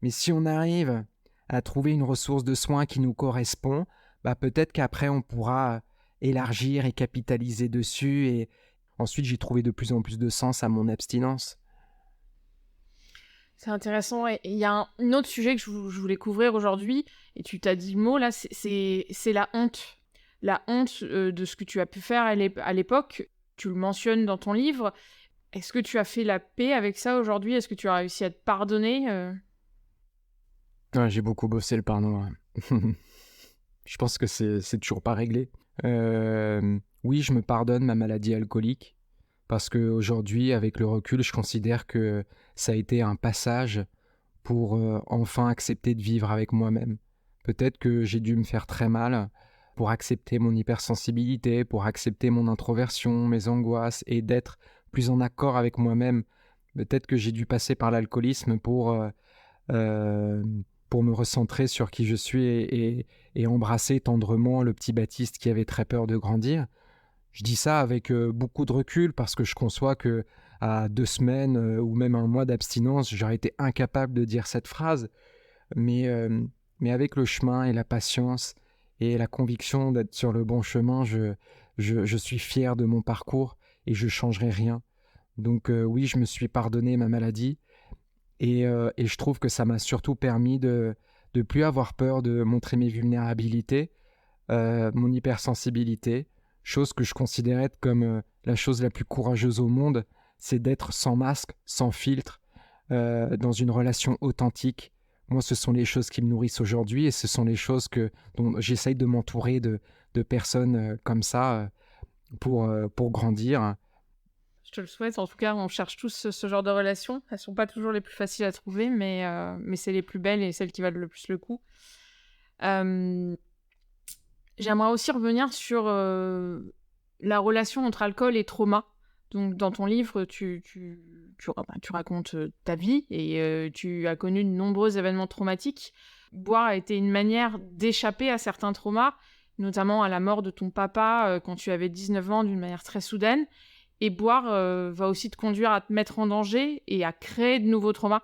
Mais si on arrive à trouver une ressource de soins qui nous correspond, bah peut-être qu'après on pourra élargir et capitaliser dessus et ensuite j'ai trouvé de plus en plus de sens à mon abstinence. C'est intéressant. Et il y a un autre sujet que je voulais couvrir aujourd'hui, et tu t'as dit le mot là, c'est la honte. La honte de ce que tu as pu faire à l'époque. Tu le mentionnes dans ton livre. Est-ce que tu as fait la paix avec ça aujourd'hui? Est-ce que tu as réussi à te pardonner Ouais, j'ai beaucoup bossé le pardon. Ouais. Je pense que c'est toujours pas réglé. Oui, je me pardonne ma maladie alcoolique parce qu'aujourd'hui, avec le recul, je considère que ça a été un passage pour enfin accepter de vivre avec moi-même. Peut-être que j'ai dû me faire très mal pour accepter mon hypersensibilité, pour accepter mon introversion, mes angoisses et d'être plus en accord avec moi-même. Peut-être que j'ai dû passer par l'alcoolisme euh, pour me recentrer sur qui je suis et embrasser tendrement le petit Baptiste qui avait très peur de grandir. Je dis ça avec beaucoup de recul parce que je conçois que à 2 semaines ou même un mois d'abstinence, j'aurais été incapable de dire cette phrase. Mais, euh, mais avec le chemin et la patience et la conviction d'être sur le bon chemin, je suis fier de mon parcours et je ne changerai rien. Donc oui, je me suis pardonné ma maladie et je trouve que ça m'a surtout permis de ne plus avoir peur de montrer mes vulnérabilités, mon hypersensibilité, chose que je considérais comme la chose la plus courageuse au monde, c'est d'être sans masque, sans filtre, dans une relation authentique. Moi, ce sont les choses qui me nourrissent aujourd'hui et ce sont les choses dont j'essaye de m'entourer de personnes comme ça pour grandir. Je te le souhaite. En tout cas, on cherche tous ce genre de relations. Elles sont pas toujours les plus faciles à trouver, mais c'est les plus belles et celles qui valent le plus le coup. Euh, J'aimerais aussi revenir sur la relation entre alcool et trauma. Donc, dans ton livre, tu racontes ta vie et tu as connu de nombreux événements traumatiques. Boire a été une manière d'échapper à certains traumas, notamment à la mort de ton papa quand tu avais 19 ans d'une manière très soudaine. Et boire va aussi te conduire à te mettre en danger et à créer de nouveaux traumas.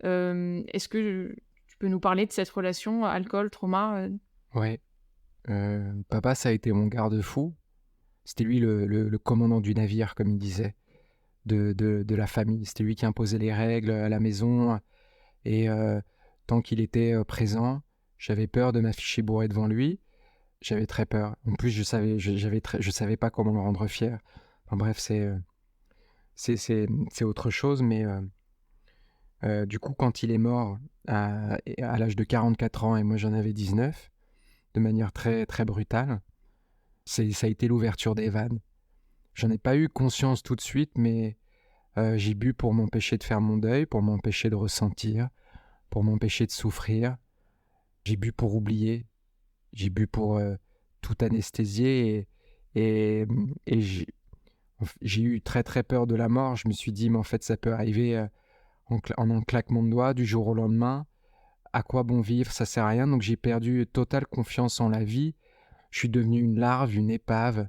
Est-ce que tu peux nous parler de cette relation alcool-trauma Ouais. Papa, ça a été mon garde-fou. C'était lui le commandant du navire, comme il disait, de la famille. C'était lui qui imposait les règles à la maison. Et tant qu'il était présent, j'avais peur de m'afficher bourré devant lui. J'avais très peur. En plus, je savais pas comment le rendre fier. Enfin bref, c'est autre chose, mais du coup, quand il est mort à l'âge de 44 ans et moi j'en avais 19, de manière très, très brutale, ça a été l'ouverture des vannes. J'en ai pas eu conscience tout de suite, mais j'ai bu pour m'empêcher de faire mon deuil, pour m'empêcher de ressentir, pour m'empêcher de souffrir. J'ai bu pour oublier, j'ai bu pour tout anesthésier et j'ai eu très très peur de la mort. Je me suis dit, mais en fait, ça peut arriver en un claquement de doigts, du jour au lendemain. À quoi bon vivre? Ça sert à rien. Donc j'ai perdu totale confiance en la vie. Je suis devenu une larve, une épave,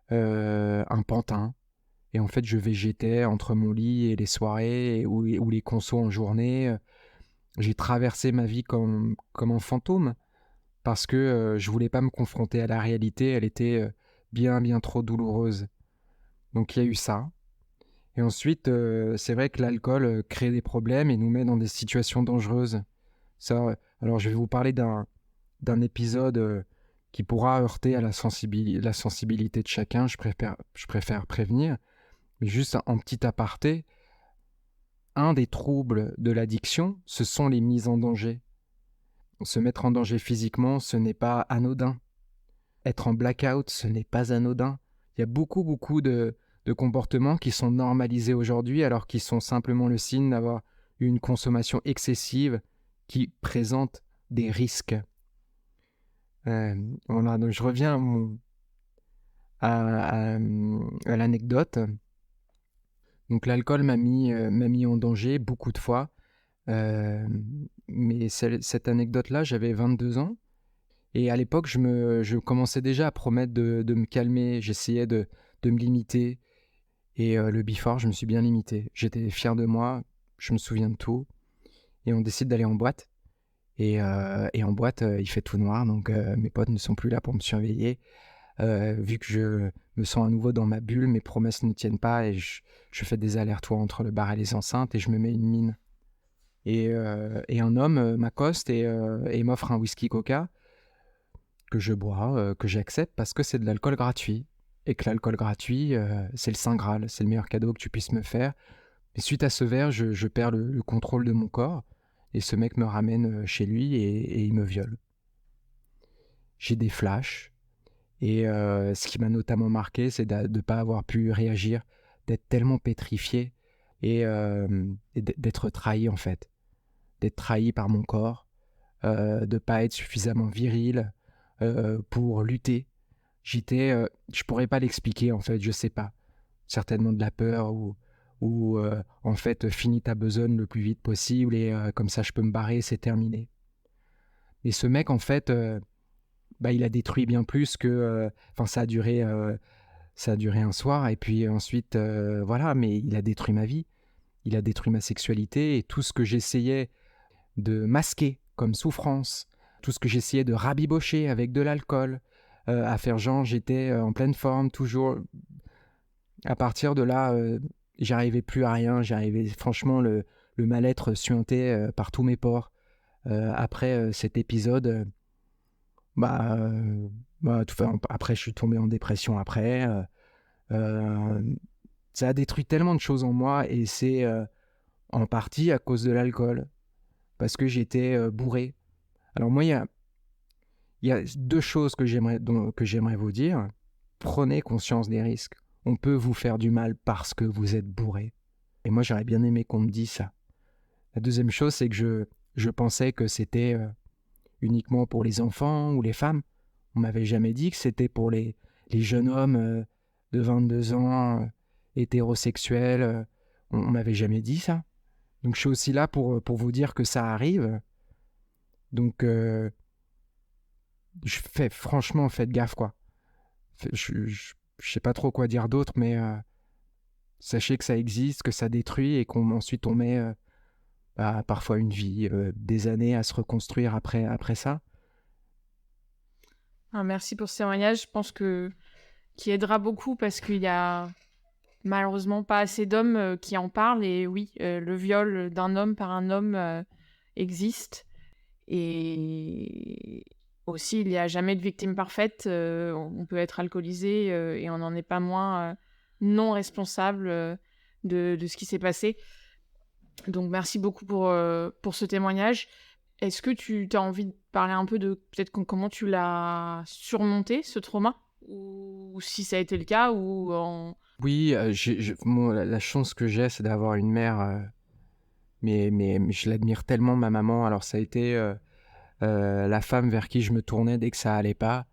un pantin. Et en fait, je végétais entre mon lit et les soirées ou les consos en journée. J'ai traversé ma vie comme un fantôme parce que je voulais pas me confronter à la réalité. Elle était bien, bien trop douloureuse. Donc il y a eu ça. Et ensuite, c'est vrai que l'alcool crée des problèmes et nous met dans des situations dangereuses. Ça, alors je vais vous parler d'un épisode qui pourra heurter à la sensibilité de chacun. Je préfère prévenir. Mais juste en petit aparté, un des troubles de l'addiction, ce sont les mises en danger. Se mettre en danger physiquement, ce n'est pas anodin. Être en blackout, ce n'est pas anodin. Il y a beaucoup, beaucoup de comportements qui sont normalisés aujourd'hui alors qu'ils sont simplement le signe d'avoir une consommation excessive qui présente des risques. Voilà, donc je reviens à l'anecdote. Donc l'alcool m'a mis en danger beaucoup de fois. Mais cette anecdote-là, j'avais 22 ans. Et à l'époque, je commençais déjà à promettre de me calmer. J'essayais de me limiter. Et le before, je me suis bien limité. J'étais fier de moi. Je me souviens de tout. Et on décide d'aller en boîte. Et en boîte, il fait tout noir. Donc mes potes ne sont plus là pour me surveiller. Vu que je me sens à nouveau dans ma bulle, mes promesses ne tiennent pas. Et je fais des allers-retours entre le bar et les enceintes. Et je me mets une mine. Et un homme m'accoste et m'offre un whisky coca que je bois, que j'accepte parce que c'est de l'alcool gratuit. Et que l'alcool gratuit, c'est le Saint Graal, c'est le meilleur cadeau que tu puisses me faire. Mais suite à ce verre, je perds le contrôle de mon corps et ce mec me ramène chez lui et il me viole. J'ai des flashs et ce qui m'a notamment marqué, c'est de ne pas avoir pu réagir, d'être tellement pétrifié et d'être trahi en fait. D'être trahi par mon corps, de ne pas être suffisamment viril pour lutter. Je pourrais pas l'expliquer en fait, je sais pas. Certainement de la peur ou en fait finis ta besogne le plus vite possible et comme ça je peux me barrer, c'est terminé. Et ce mec en fait, il a détruit bien plus que. Enfin ça a duré un soir et puis ensuite voilà, mais il a détruit ma vie, il a détruit ma sexualité et tout ce que j'essayais de masquer comme souffrance, tout ce que j'essayais de rabibocher avec de l'alcool, à faire genre j'étais en pleine forme, toujours. À partir de là, j'arrivais plus à rien, franchement, le mal-être suintait par tous mes pores. Après cet épisode, bah, après je suis tombé en dépression après. Euh, Ça a détruit tellement de choses en moi et c'est en partie à cause de l'alcool, parce que j'étais bourré. Alors moi, il y a deux choses que j'aimerais vous dire. Prenez conscience des risques. On peut vous faire du mal parce que vous êtes bourré. Et moi, j'aurais bien aimé qu'on me dise ça. La deuxième chose, c'est que je pensais que c'était uniquement pour les enfants ou les femmes. On m'avait jamais dit que c'était pour les jeunes hommes de 22 ans, hétérosexuels. On m'avait jamais dit ça. Donc je suis aussi là pour vous dire que ça arrive. Donc franchement, faites gaffe, quoi. Je sais pas trop quoi dire d'autre, mais sachez que ça existe, que ça détruit et qu'ensuite on met parfois une vie, des années à se reconstruire après ça. Ah, merci pour ce témoignage. Je pense qui aidera beaucoup parce qu'il y a malheureusement pas assez d'hommes qui en parlent. Et oui, le viol d'un homme par un homme existe. Et aussi, il n'y a jamais de victime parfaite. On peut être alcoolisé et on n'en est pas moins non responsable de ce qui s'est passé. Donc merci beaucoup pour ce témoignage. Est-ce que tu as envie de parler un peu de peut-être comment tu l'as surmonté, ce trauma? Ou si ça a été le cas, ou en... Oui, la chance que j'ai, c'est d'avoir une mère, mais je l'admire tellement, ma maman. Alors ça a été la femme vers qui je me tournais dès que ça allait pas.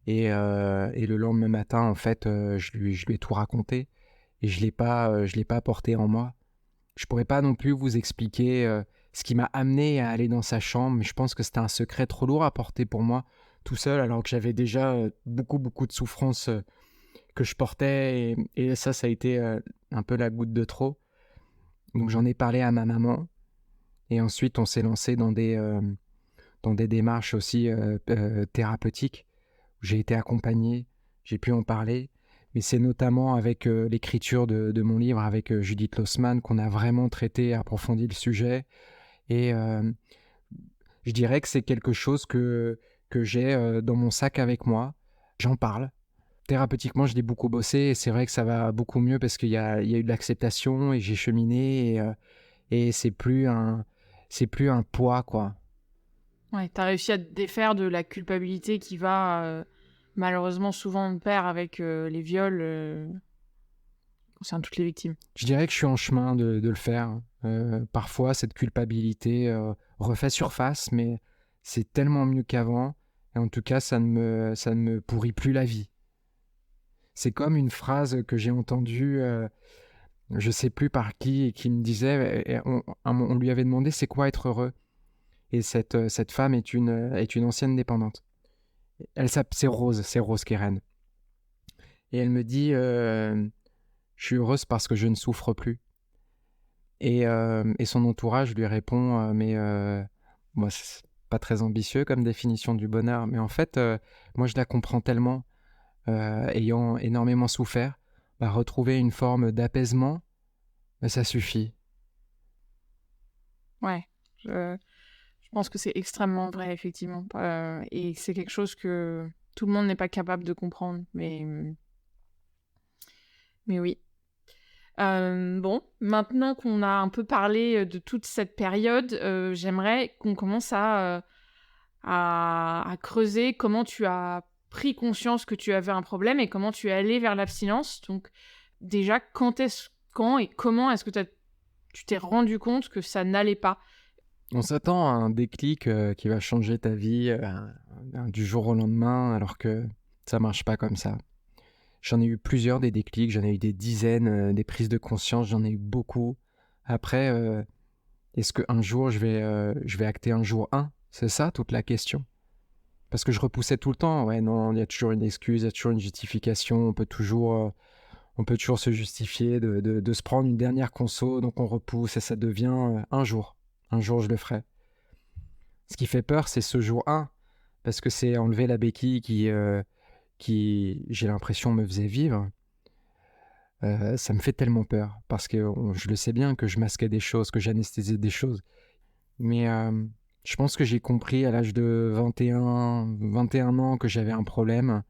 Et le lendemain matin, en fait, je lui ai tout raconté. Et je l'ai pas porté en moi. Je pourrais pas non plus vous expliquer ce qui m'a amené à aller dans sa chambre, mais je pense que c'était un secret trop lourd à porter pour moi, tout seul, alors que j'avais déjà beaucoup de souffrances que je portais, et ça a été un peu la goutte de trop. Donc j'en ai parlé à ma maman, et ensuite on s'est lancé dans des démarches aussi thérapeutiques. J'ai été accompagné, j'ai pu en parler, mais c'est notamment avec l'écriture de mon livre avec Judith Lossman qu'on a vraiment traité, approfondi le sujet. Et je dirais que c'est quelque chose que j'ai dans mon sac avec moi. J'en parle. Thérapeutiquement, je l'ai beaucoup bossé, et c'est vrai que ça va beaucoup mieux parce qu'il il y a eu de l'acceptation, et j'ai cheminé, et c'est plus un poids, quoi. Ouais, t'as réussi à te défaire de la culpabilité qui va malheureusement souvent de pair avec les viols concernant toutes les victimes. Je dirais que je suis en chemin de le faire. Parfois, cette culpabilité refait surface, mais c'est tellement mieux qu'avant. Et en tout cas, ça ne me pourrit plus la vie. C'est comme une phrase que j'ai entendue, je sais plus par qui, et qui me disait, et on lui avait demandé c'est quoi être heureux. Et cette femme est une ancienne dépendante. C'est Rose Keren. Et elle me dit, je suis heureuse parce que je ne souffre plus. Et son entourage lui répond, moi, c'est pas très ambitieux comme définition du bonheur, mais en fait, moi, je la comprends tellement, ayant énormément souffert, retrouver une forme d'apaisement, ça suffit. Ouais, je pense que c'est extrêmement vrai, effectivement. Et c'est quelque chose que tout le monde n'est pas capable de comprendre, mais oui. Bon, maintenant qu'on a un peu parlé de toute cette période, j'aimerais qu'on commence à creuser comment tu as pris conscience que tu avais un problème et comment tu es allé vers l'abstinence. Donc déjà, quand et comment est-ce que tu t'es rendu compte que ça n'allait pas? On s'attend à un déclic qui va changer ta vie du jour au lendemain, alors que ça marche pas comme ça. J'en ai eu plusieurs des déclics, j'en ai eu des dizaines, des prises de conscience, j'en ai eu beaucoup. Après, est-ce qu'un jour je vais acter un jour 1? C'est ça toute la question. Parce que je repoussais tout le temps. Ouais, non, il y a toujours une excuse, il y a toujours une justification. On peut toujours se justifier de se prendre une dernière conso, donc on repousse, et ça devient un jour. Un jour, je le ferai. Ce qui fait peur, c'est ce jour 1, parce que c'est enlever la béquille qui j'ai l'impression, me faisait vivre. Ça me fait tellement peur, parce que je le sais bien que je masquais des choses, que j'anesthésiais des choses. Mais je pense que j'ai compris à l'âge de 21 ans que j'avais un problème,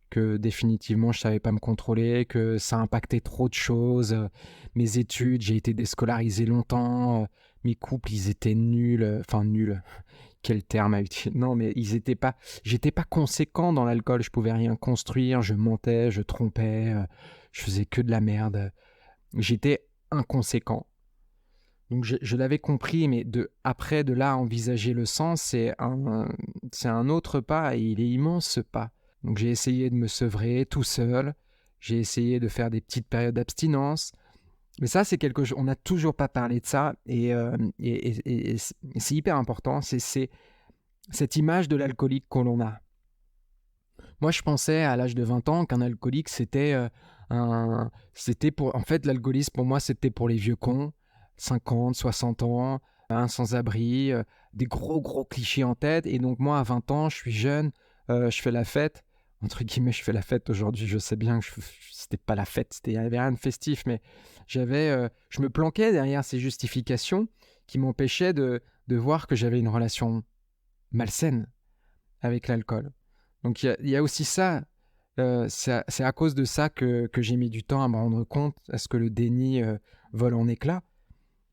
que définitivement je savais pas me contrôler, que ça impactait trop de choses. Mes études, j'ai été déscolarisé longtemps. Mes couples, ils étaient nuls. Enfin, nuls. Quel terme à utiliser? Non, mais j'étais pas conséquent dans l'alcool. Je pouvais rien construire. Je mentais, je trompais. Je faisais que de la merde. J'étais inconséquent. Donc je l'avais compris, mais après de là à envisager le sens, c'est un autre pas, et il est immense, ce pas. Donc j'ai essayé de me sevrer tout seul, j'ai essayé de faire des petites périodes d'abstinence, mais ça c'est quelque chose, on n'a toujours pas parlé de ça, et c'est hyper important, c'est cette image de l'alcoolique que l'on a. Moi je pensais à l'âge de 20 ans qu'un alcoolique en fait l'alcoolisme pour moi c'était pour les vieux cons, 50, 60 ans, un sans-abri, des gros clichés en tête. Et donc moi, à 20 ans, je suis jeune, je fais la fête. Entre guillemets, je fais la fête aujourd'hui. Je sais bien que c'était pas la fête, il n'y avait rien de festif, mais je me planquais derrière ces justifications qui m'empêchaient de voir que j'avais une relation malsaine avec l'alcool. Donc il y a aussi ça. C'est à cause de ça que j'ai mis du temps à me rendre compte à ce que le déni vole en éclats.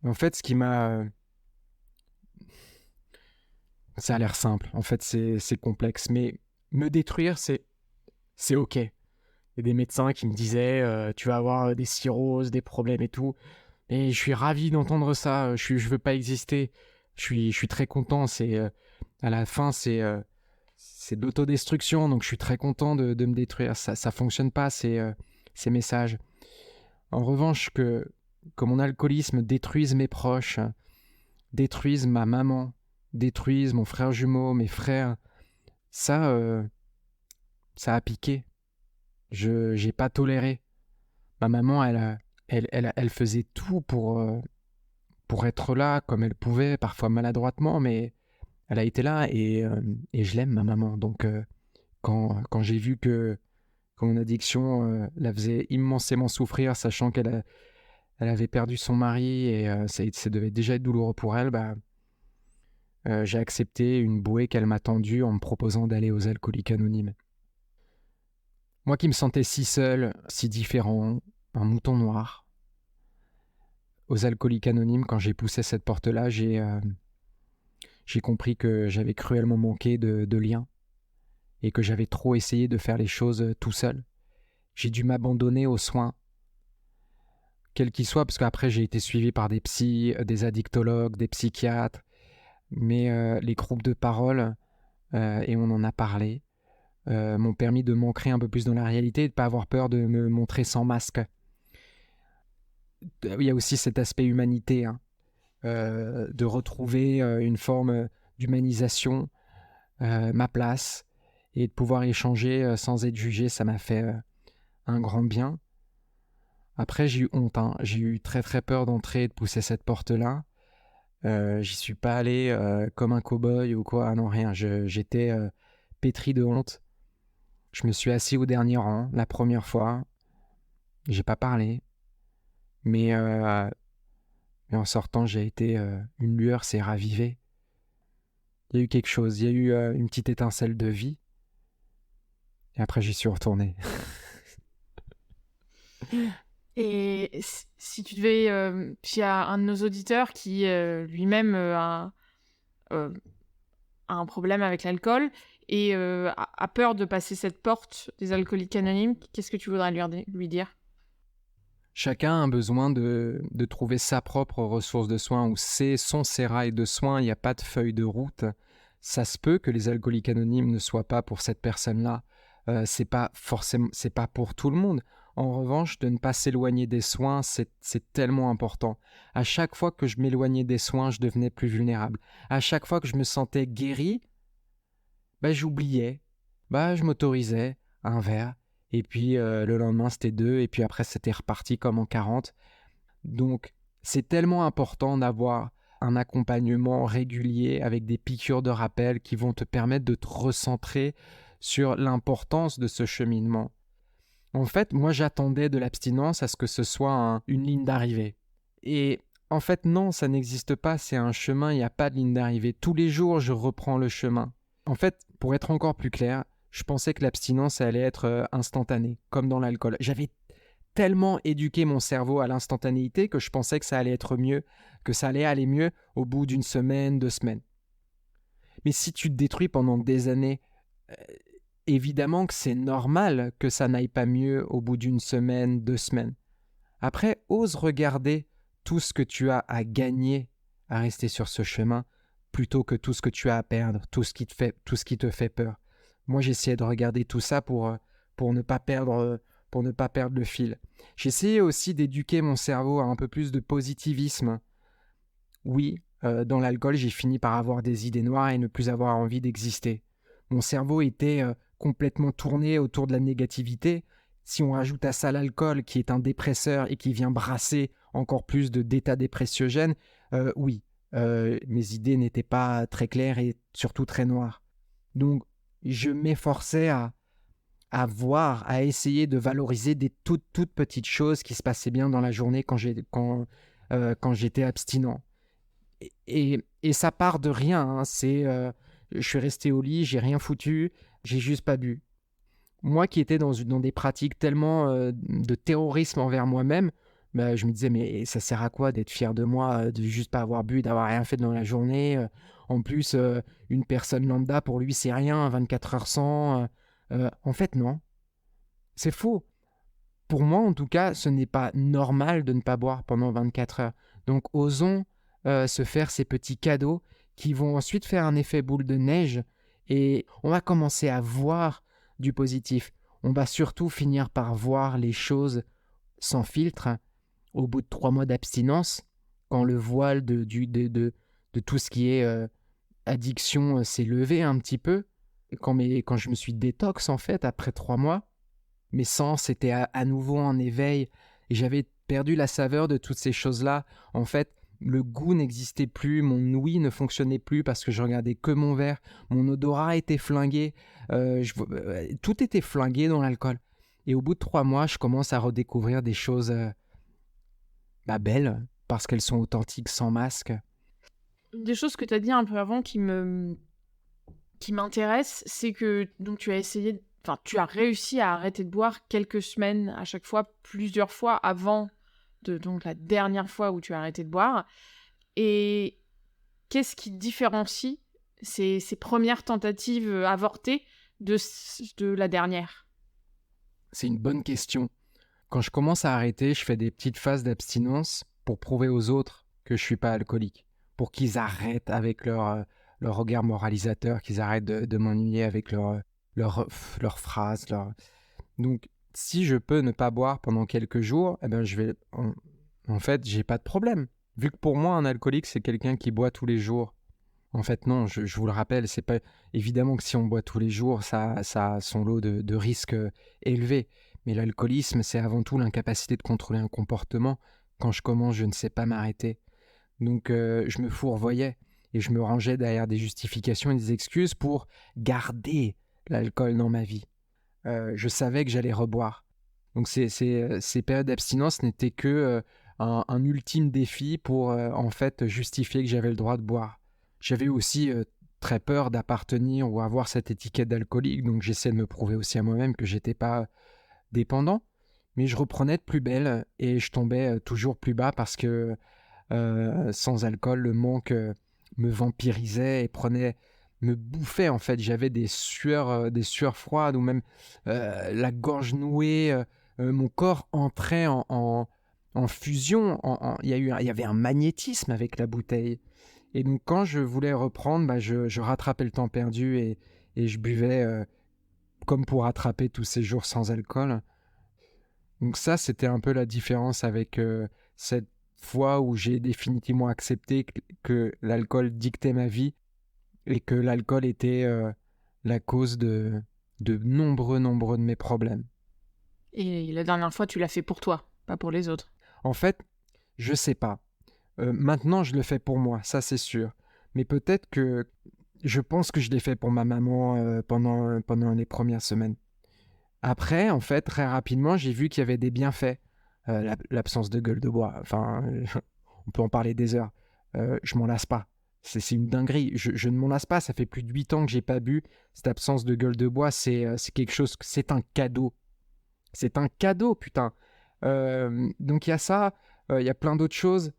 En fait, ce qui m'a... Ça a l'air simple. En fait, c'est complexe. Mais me détruire, c'est OK. Il y a des médecins qui me disaient tu vas avoir des cirrhoses, des problèmes et tout. Et je suis ravi d'entendre ça. Je veux pas exister. Je suis très content. À la fin, c'est de l'autodestruction. Donc, je suis très content de me détruire. Ça fonctionne pas, ces messages. En revanche, que mon alcoolisme détruise mes proches, détruise ma maman, détruise mon frère jumeau, mes frères, ça, ça a piqué. J'ai pas toléré. Ma maman, elle faisait tout pour être là comme elle pouvait, parfois maladroitement, mais elle a été là et je l'aime, ma maman. Donc, quand j'ai vu que mon addiction la faisait immensément souffrir, sachant elle avait perdu son mari et ça devait déjà être douloureux pour elle, j'ai accepté une bouée qu'elle m'a tendue en me proposant d'aller aux Alcooliques Anonymes. Moi qui me sentais si seul, si différent, un mouton noir, aux Alcooliques Anonymes, quand j'ai poussé cette porte-là, j'ai compris que j'avais cruellement manqué de liens et que j'avais trop essayé de faire les choses tout seul. J'ai dû m'abandonner aux soins, quels qu'ils soient, parce qu'après j'ai été suivi par des psys, des addictologues, des psychiatres, mais les groupes de parole, et on en a parlé, m'ont permis de m'ancrer un peu plus dans la réalité et de ne pas avoir peur de me montrer sans masque. Il y a aussi cet aspect humanité, hein, de retrouver une forme d'humanisation, ma place, et de pouvoir échanger sans être jugé, ça m'a fait un grand bien. Après, j'ai eu honte, hein. J'ai eu très très peur d'entrer et de pousser cette porte-là. J'y suis pas allé comme un cow-boy ou quoi, non rien, j'étais pétri de honte. Je me suis assis au dernier rang la première fois, j'ai pas parlé, mais en sortant j'ai été, une lueur s'est ravivée. Il y a eu quelque chose, il y a eu une petite étincelle de vie, et après j'y suis retourné. Et si tu devais... s'il y a un de nos auditeurs qui lui-même euh, a un problème avec l'alcool et a peur de passer cette porte des alcooliques anonymes, qu'est-ce que tu voudrais lui dire? Chacun a besoin de trouver sa propre ressource de soins ou son sérail de soins, il n'y a pas de feuille de route. Ça se peut que les alcooliques anonymes ne soient pas pour cette personne-là. C'est pas pour tout le monde. En revanche, de ne pas s'éloigner des soins, c'est tellement important. À chaque fois que je m'éloignais des soins, je devenais plus vulnérable. À chaque fois que je me sentais guéri, j'oubliais. Je m'autorisais un verre. Et puis le lendemain, c'était 2. Et puis après, c'était reparti comme en 40. Donc, c'est tellement important d'avoir un accompagnement régulier avec des piqûres de rappel qui vont te permettre de te recentrer sur l'importance de ce cheminement. En fait, moi, j'attendais de l'abstinence à ce que ce soit une ligne d'arrivée. Et en fait, non, ça n'existe pas. C'est un chemin, il n'y a pas de ligne d'arrivée. Tous les jours, je reprends le chemin. En fait, pour être encore plus clair, je pensais que l'abstinence allait être instantanée, comme dans l'alcool. J'avais tellement éduqué mon cerveau à l'instantanéité que je pensais que ça allait être mieux, que ça allait aller mieux au bout d'une semaine, 2 semaines. Mais si tu te détruis pendant des années, évidemment que c'est normal que ça n'aille pas mieux au bout d'une semaine, 2 semaines. Après, ose regarder tout ce que tu as à gagner à rester sur ce chemin plutôt que tout ce que tu as à perdre, tout ce qui te fait peur. Moi, j'essayais de regarder tout ça pour ne pas perdre le fil. J'essayais aussi d'éduquer mon cerveau à un peu plus de positivisme. Oui, dans l'alcool, j'ai fini par avoir des idées noires et ne plus avoir envie d'exister. Mon cerveau était complètement tourné autour de la négativité. Si on rajoute à ça l'alcool, qui est un dépresseur et qui vient brasser encore plus d'états dépressiogènes, oui, mes idées n'étaient pas très claires et surtout très noires. Donc, je m'efforçais à voir, à essayer de valoriser des toutes petites choses qui se passaient bien dans la journée quand j'étais abstinent. Et ça part de rien, hein. Je suis resté au lit, j'ai rien foutu, j'ai juste pas bu. moi qui étais dans des pratiques tellement de terrorisme envers moi-même, bah, je me disais, mais ça sert à quoi d'être fier de moi, de juste pas avoir bu, d'avoir rien fait dans la journée. En plus, une personne lambda, pour lui, c'est rien, 24 heures sans. En fait, non, c'est faux. Pour moi, en tout cas, ce n'est pas normal de ne pas boire pendant 24 heures. Donc, osons se faire ces petits cadeaux qui vont ensuite faire un effet boule de neige et on va commencer à voir du positif. On va surtout finir par voir les choses sans filtre au bout de 3 mois d'abstinence, quand le voile de tout ce qui est addiction s'est levé un petit peu, et quand je me suis détox en fait après 3 mois, mes sens étaient à nouveau en éveil et j'avais perdu la saveur de toutes ces choses-là. En fait, le goût n'existait plus, mon ouïe ne fonctionnait plus parce que je regardais que mon verre, mon odorat était flingué, tout était flingué dans l'alcool. Et au bout de 3 mois, je commence à redécouvrir des choses belles parce qu'elles sont authentiques, sans masque. Une des choses que tu as dit un peu avant qui m'intéresse, c'est que donc tu as réussi à arrêter de boire quelques semaines à chaque fois, plusieurs fois avant donc la dernière fois où tu as arrêté de boire. Et qu'est-ce qui différencie ces premières tentatives avortées de la dernière? C'est une bonne question. Quand je commence à arrêter, je fais des petites phases d'abstinence pour prouver aux autres que je ne suis pas alcoolique, pour qu'ils arrêtent avec leur regard moralisateur, qu'ils arrêtent de m'ennuyer avec leurs phrases. Donc, si je peux ne pas boire pendant quelques jours, eh ben, en fait, j'ai pas de problème. Vu que pour moi, un alcoolique, c'est quelqu'un qui boit tous les jours. En fait, non, je vous le rappelle, c'est pas évidemment que si on boit tous les jours, ça a son lot de risques élevés. Mais l'alcoolisme, c'est avant tout l'incapacité de contrôler un comportement. Quand je commence, je ne sais pas m'arrêter. Donc, je me fourvoyais et je me rangeais derrière des justifications et des excuses pour garder l'alcool dans ma vie. Je savais que j'allais reboire. Donc, ces périodes d'abstinence n'étaient que un ultime défi pour en fait justifier que j'avais le droit de boire. J'avais aussi très peur d'appartenir ou avoir cette étiquette d'alcoolique, donc j'essayais de me prouver aussi à moi-même que j'étais pas dépendant, mais je reprenais de plus belle et je tombais toujours plus bas parce que sans alcool, le manque me vampirisait et me bouffait en fait. J'avais des sueurs froides ou même la gorge nouée, mon corps entrait en fusion. Il y avait un magnétisme avec la bouteille. Et donc, quand je voulais reprendre, je rattrapais le temps perdu et je buvais comme pour rattraper tous ces jours sans alcool. Donc ça, c'était un peu la différence avec cette fois où j'ai définitivement accepté que l'alcool dictait ma vie et que l'alcool était la cause de nombreux de mes problèmes. Et la dernière fois, tu l'as fait pour toi, pas pour les autres. En fait, je sais pas. Maintenant, je le fais pour moi, ça c'est sûr. Mais peut-être que je pense que je l'ai fait pour ma maman pendant les premières semaines. Après, en fait, très rapidement, j'ai vu qu'il y avait des bienfaits. L'absence de gueule de bois, enfin, on peut en parler des heures. Je m'en lasse pas. C'est une dinguerie. Je ne m'en lasse pas. Ça fait plus de 8 ans que j'ai pas bu. Cette absence de gueule de bois, c'est quelque chose. C'est un cadeau. C'est un cadeau, putain. Donc il y a ça. Il y a plein d'autres choses.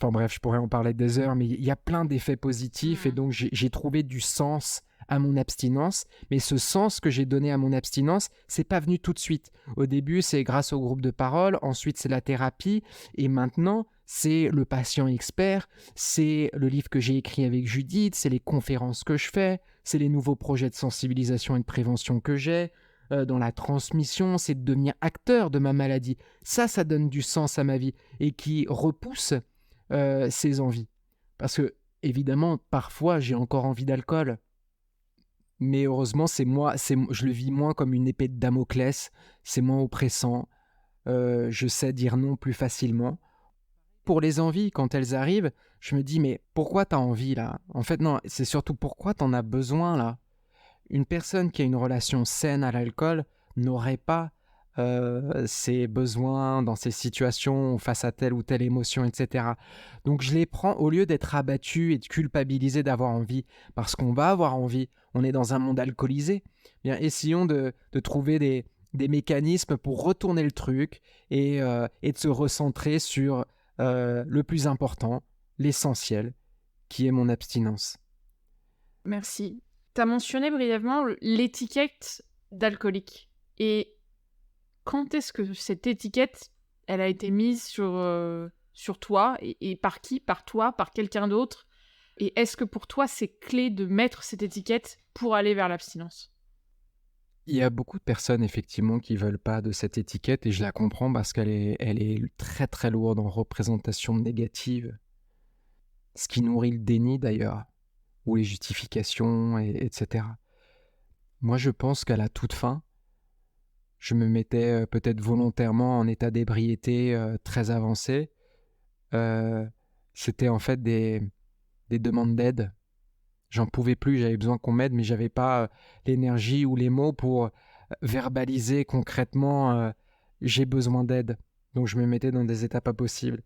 Enfin bref, je pourrais en parler des heures, mais il y a plein d'effets positifs et donc j'ai trouvé du sens à mon abstinence. Mais ce sens que j'ai donné à mon abstinence, c'est pas venu tout de suite. Au début, c'est grâce au groupe de parole, ensuite c'est la thérapie et maintenant, c'est le patient expert, c'est le livre que j'ai écrit avec Judith, c'est les conférences que je fais, c'est les nouveaux projets de sensibilisation et de prévention que j'ai. Dans la transmission, c'est de devenir acteur de ma maladie. Ça donne du sens à ma vie et qui repousse ses envies. Parce que, évidemment, parfois, j'ai encore envie d'alcool. Mais heureusement, je le vis moins comme une épée de Damoclès. C'est moins oppressant. Je sais dire non plus facilement. Pour les envies, quand elles arrivent, je me dis, mais pourquoi t'as envie, là? En fait, non, c'est surtout pourquoi t'en as besoin, là? Une personne qui a une relation saine à l'alcool n'aurait pas ses besoins dans ces situations face à telle ou telle émotion, etc. Donc je les prends au lieu d'être abattu et de culpabiliser d'avoir envie, parce qu'on va avoir envie, on est dans un monde alcoolisé. Bien, essayons de trouver des mécanismes pour retourner le truc et de se recentrer sur le plus important, l'essentiel, qui est mon abstinence. Merci. Tu as mentionné brièvement l'étiquette d'alcoolique. Et quand est-ce que cette étiquette, elle a été mise sur toi et par qui? Par toi? Par quelqu'un d'autre? Et est-ce que pour toi, c'est clé de mettre cette étiquette pour aller vers l'abstinence? Il y a beaucoup de personnes effectivement qui veulent pas de cette étiquette et je la comprends parce qu'elle est très très lourde en représentation négative, ce qui nourrit le déni d'ailleurs, ou les justifications, etc. Moi je pense qu'à la toute fin, je me mettais peut-être volontairement en état d'ébriété très avancé. Euh, C'était en fait des demandes d'aide. J'en pouvais plus, j'avais besoin qu'on m'aide, mais j'avais pas l'énergie ou les mots pour verbaliser concrètement j'ai besoin d'aide. Donc je me mettais dans des états pas possibles.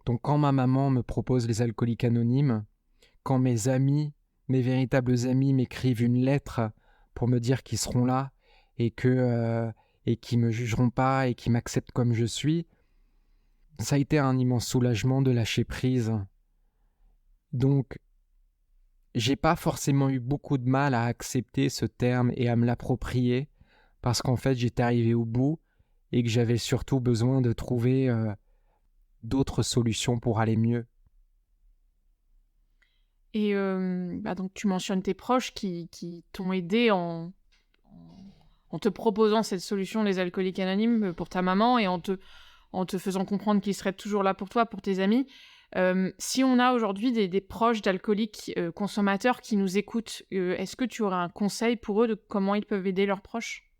Donc quand ma maman me propose les alcooliques anonymes, quand mes amis, mes véritables amis m'écrivent une lettre pour me dire qu'ils seront là et qu'ils me jugeront pas et qu'ils m'acceptent comme je suis, ça a été un immense soulagement de lâcher prise. Donc j'ai pas forcément eu beaucoup de mal à accepter ce terme et à me l'approprier parce qu'en fait j'étais arrivé au bout et que j'avais surtout besoin de trouver d'autres solutions pour aller mieux. Et donc tu mentionnes tes proches qui t'ont aidé en te proposant cette solution des alcooliques anonymes pour ta maman et en te faisant comprendre qu'ils seraient toujours là pour toi, pour tes amis. Si on a aujourd'hui des proches d'alcooliques consommateurs qui nous écoutent, est-ce que tu aurais un conseil pour eux de comment ils peuvent aider leurs proches?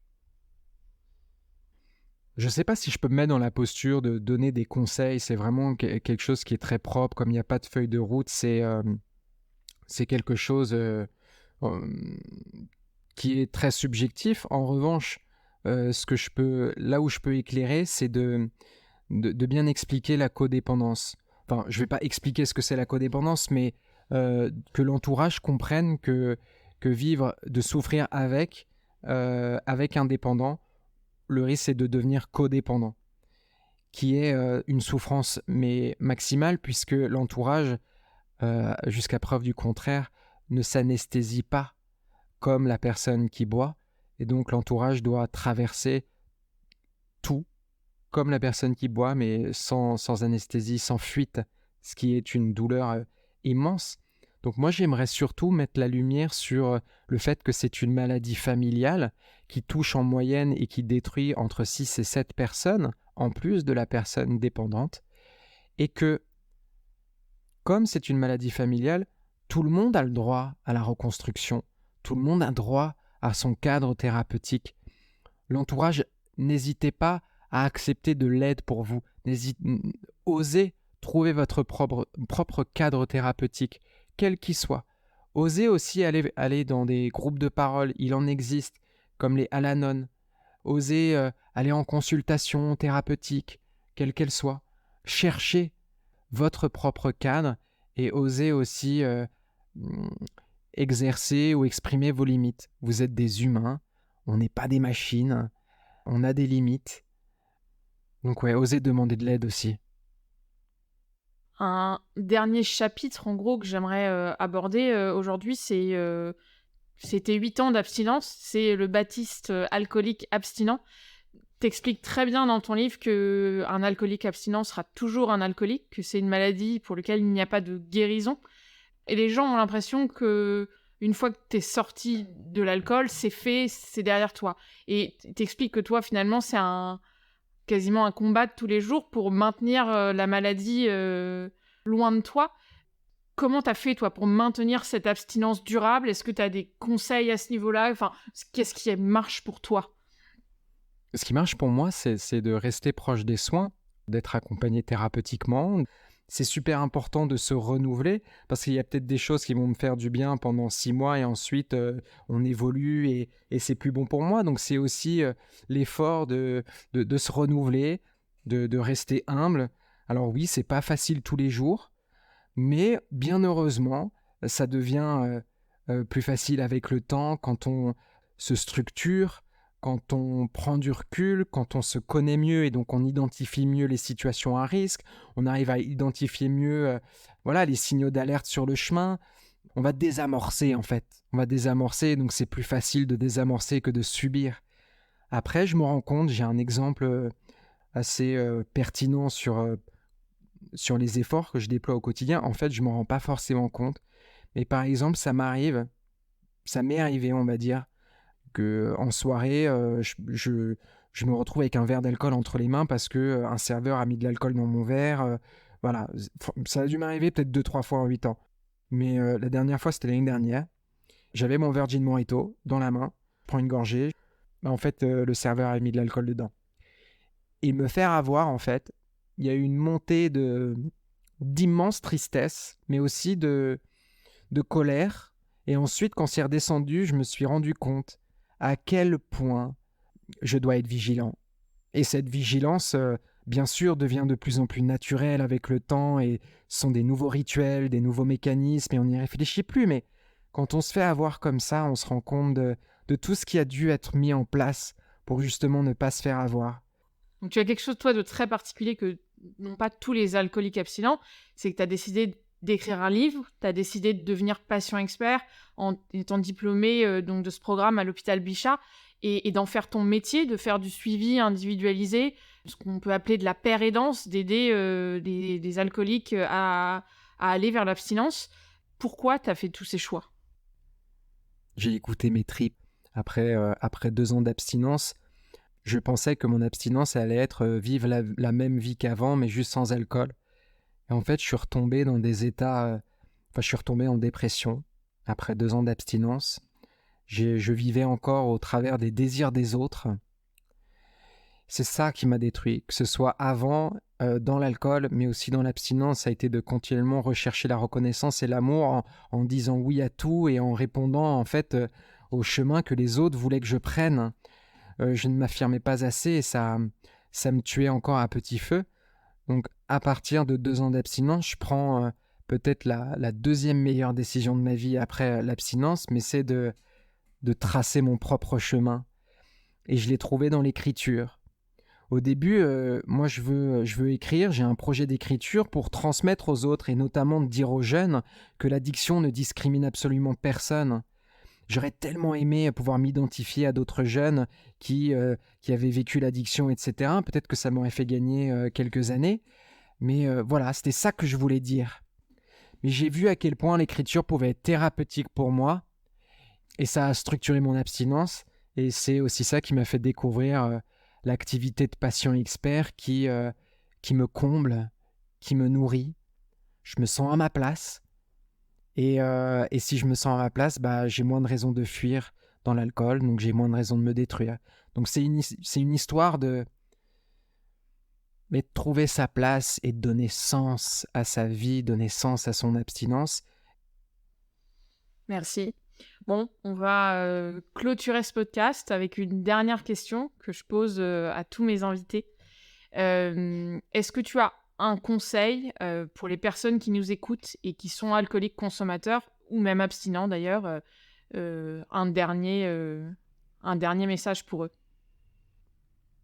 Je sais pas si je peux me mettre dans la posture de donner des conseils, c'est vraiment quelque chose qui est très propre, comme il n'y a pas de feuille de route, c'est quelque chose euh, qui est très subjectif. En revanche, là où je peux éclairer, c'est de bien expliquer la codépendance. Enfin, je ne vais pas expliquer ce que c'est la codépendance, mais que l'entourage comprenne que vivre, de souffrir avec un dépendant, le risque c'est de devenir codépendant, qui est une souffrance mais maximale puisque l'entourage, jusqu'à preuve du contraire, ne s'anesthésie pas comme la personne qui boit, et donc l'entourage doit traverser tout comme la personne qui boit, mais sans anesthésie, sans fuite, ce qui est une douleur immense. Donc moi, j'aimerais surtout mettre la lumière sur le fait que c'est une maladie familiale qui touche en moyenne et qui détruit entre 6 et 7 personnes, en plus de la personne dépendante, et que, comme c'est une maladie familiale, tout le monde a le droit à la reconstruction, tout le monde a droit à son cadre thérapeutique. L'entourage, n'hésitez pas à accepter de l'aide pour vous. Osez trouver votre propre cadre thérapeutique, quel qu'il soit. Osez aussi aller dans des groupes de parole, il en existe, comme les Al-Anon. Osez aller en consultation thérapeutique, quelle qu'elle soit. Cherchez votre propre cadre et osez aussi exercer ou exprimer vos limites. Vous êtes des humains, on n'est pas des machines, on a des limites. Donc ouais, osez demander de l'aide aussi. Un dernier chapitre, en gros, que j'aimerais aborder aujourd'hui, c'était 8 ans d'abstinence. C'est le Baptiste alcoolique abstinent. T'expliques très bien dans ton livre qu'un alcoolique abstinent sera toujours un alcoolique, que c'est une maladie pour laquelle il n'y a pas de guérison. Et les gens ont l'impression que une fois que t'es sorti de l'alcool, c'est fait, c'est derrière toi. Et t'expliques que toi, finalement, c'est quasiment un combat de tous les jours pour maintenir la maladie loin de toi. Comment t'as fait, toi, pour maintenir cette abstinence durable? Est-ce que t'as des conseils à ce niveau-là? Enfin, qu'est-ce qui marche pour toi? Ce qui marche pour moi, c'est de rester proche des soins, d'être accompagné thérapeutiquement. c'est super important de se renouveler parce qu'il y a peut-être des choses qui vont me faire du bien pendant 6 mois et ensuite on évolue et c'est plus bon pour moi. Donc c'est aussi l'effort de se renouveler, de rester humble. Alors oui, c'est pas facile tous les jours, mais bien heureusement, ça devient plus facile avec le temps quand on se structure, quand on prend du recul, quand on se connaît mieux et donc on identifie mieux les situations à risque, on arrive à identifier mieux voilà, les signaux d'alerte sur le chemin. On va désamorcer en fait. On va désamorcer, donc c'est plus facile de désamorcer que de subir. Après, je me rends compte, j'ai un exemple assez pertinent sur les efforts que je déploie au quotidien. En fait, je ne m'en rends pas forcément compte. Mais par exemple, ça m'est arrivé, on va dire, qu'en soirée, je me retrouve avec un verre d'alcool entre les mains parce qu'un serveur a mis de l'alcool dans mon verre. Voilà, ça a dû m'arriver peut-être 2-3 fois en 8 ans. Mais la dernière fois, c'était l'année dernière. J'avais mon Virgin Mojito dans la main, je prends une gorgée. En fait, le serveur a mis de l'alcool dedans. Et me faire avoir, en fait, il y a eu une montée d'immense tristesse, mais aussi de colère. Et ensuite, quand c'est redescendu, je me suis rendu compte à quel point je dois être vigilant. Et cette vigilance, bien sûr, devient de plus en plus naturelle avec le temps et sont des nouveaux rituels, des nouveaux mécanismes et on n'y réfléchit plus. Mais quand on se fait avoir comme ça, on se rend compte de tout ce qui a dû être mis en place pour justement ne pas se faire avoir. Donc tu as quelque chose, toi, de très particulier que n'ont pas tous les alcooliques abstinents, c'est que tu as décidé d'écrire un livre, tu as décidé de devenir patient expert en étant diplômé donc de ce programme à l'hôpital Bichat et d'en faire ton métier, de faire du suivi individualisé, ce qu'on peut appeler de la paire-aidance, d'aider des alcooliques à aller vers l'abstinence. Pourquoi tu as fait tous ces choix? J'ai écouté mes tripes. Après 2 ans d'abstinence, je pensais que mon abstinence allait être vivre la même vie qu'avant, mais juste sans alcool. Et en fait, je suis retombé dans des états... je suis retombé en dépression après 2 ans d'abstinence. Je vivais encore au travers des désirs des autres. C'est ça qui m'a détruit, que ce soit avant, dans l'alcool, mais aussi dans l'abstinence. Ça a été de continuellement rechercher la reconnaissance et l'amour en disant oui à tout et en répondant en fait au chemin que les autres voulaient que je prenne. Je ne m'affirmais pas assez et ça me tuait encore à petit feu. Donc à partir de 2 ans d'abstinence, je prends peut-être la deuxième meilleure décision de ma vie après l'abstinence, mais c'est de tracer mon propre chemin. Et je l'ai trouvé dans l'écriture. Au début, moi je veux écrire, j'ai un projet d'écriture pour transmettre aux autres et notamment de dire aux jeunes que l'addiction ne discrimine absolument personne. J'aurais tellement aimé pouvoir m'identifier à d'autres jeunes qui avaient vécu l'addiction, etc. Peut-être que ça m'aurait fait gagner quelques années. Mais voilà, c'était ça que je voulais dire. Mais j'ai vu à quel point l'écriture pouvait être thérapeutique pour moi. Et ça a structuré mon abstinence. Et c'est aussi ça qui m'a fait découvrir l'activité de patient expert qui me comble, qui me nourrit. Je me sens à ma place. Et si je me sens à ma place, j'ai moins de raisons de fuir dans l'alcool, donc j'ai moins de raisons de me détruire. Donc c'est une histoire de trouver sa place et de donner sens à sa vie, donner sens à son abstinence. Merci. Bon, on va clôturer ce podcast avec une dernière question que je pose à tous mes invités. Est-ce que tu as un conseil pour les personnes qui nous écoutent et qui sont alcooliques consommateurs ou même abstinents d'ailleurs, un dernier message pour eux?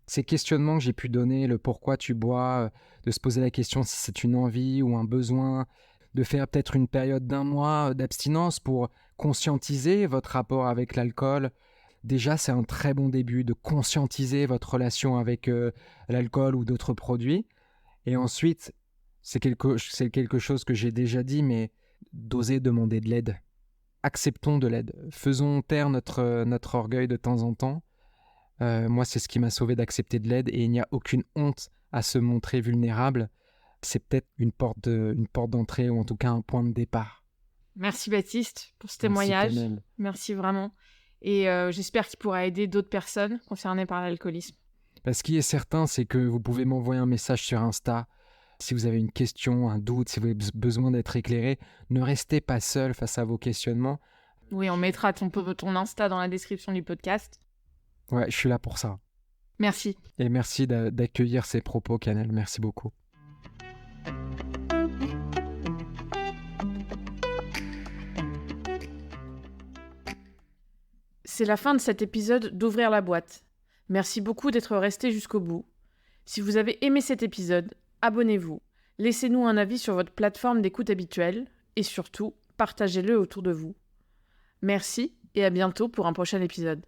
Ces questionnements que j'ai pu donner, le pourquoi tu bois, de se poser la question si c'est une envie ou un besoin, de faire peut-être une période d'1 mois d'abstinence pour conscientiser votre rapport avec l'alcool. Déjà, c'est un très bon début de conscientiser votre relation avec l'alcool ou d'autres produits. Et ensuite, c'est quelque chose que j'ai déjà dit, mais d'oser demander de l'aide. Acceptons de l'aide. Faisons taire notre orgueil de temps en temps. Moi, c'est ce qui m'a sauvé d'accepter de l'aide et il n'y a aucune honte à se montrer vulnérable. C'est peut-être une porte d'entrée ou en tout cas un point de départ. Merci Baptiste pour ce Merci, témoignage. Kamel. Merci vraiment. Et j'espère qu'il pourra aider d'autres personnes concernées par l'alcoolisme. Ce qui est certain, c'est que vous pouvez m'envoyer un message sur Insta. Si vous avez une question, un doute, si vous avez besoin d'être éclairé, ne restez pas seul face à vos questionnements. Oui, on mettra ton Insta dans la description du podcast. Ouais, je suis là pour ça. Merci. Et merci d'accueillir ces propos, Canel. Merci beaucoup. C'est la fin de cet épisode d'Ouvrir la boîte. Merci beaucoup d'être resté jusqu'au bout. Si vous avez aimé cet épisode, abonnez-vous, laissez-nous un avis sur votre plateforme d'écoute habituelle et surtout, partagez-le autour de vous. Merci et à bientôt pour un prochain épisode.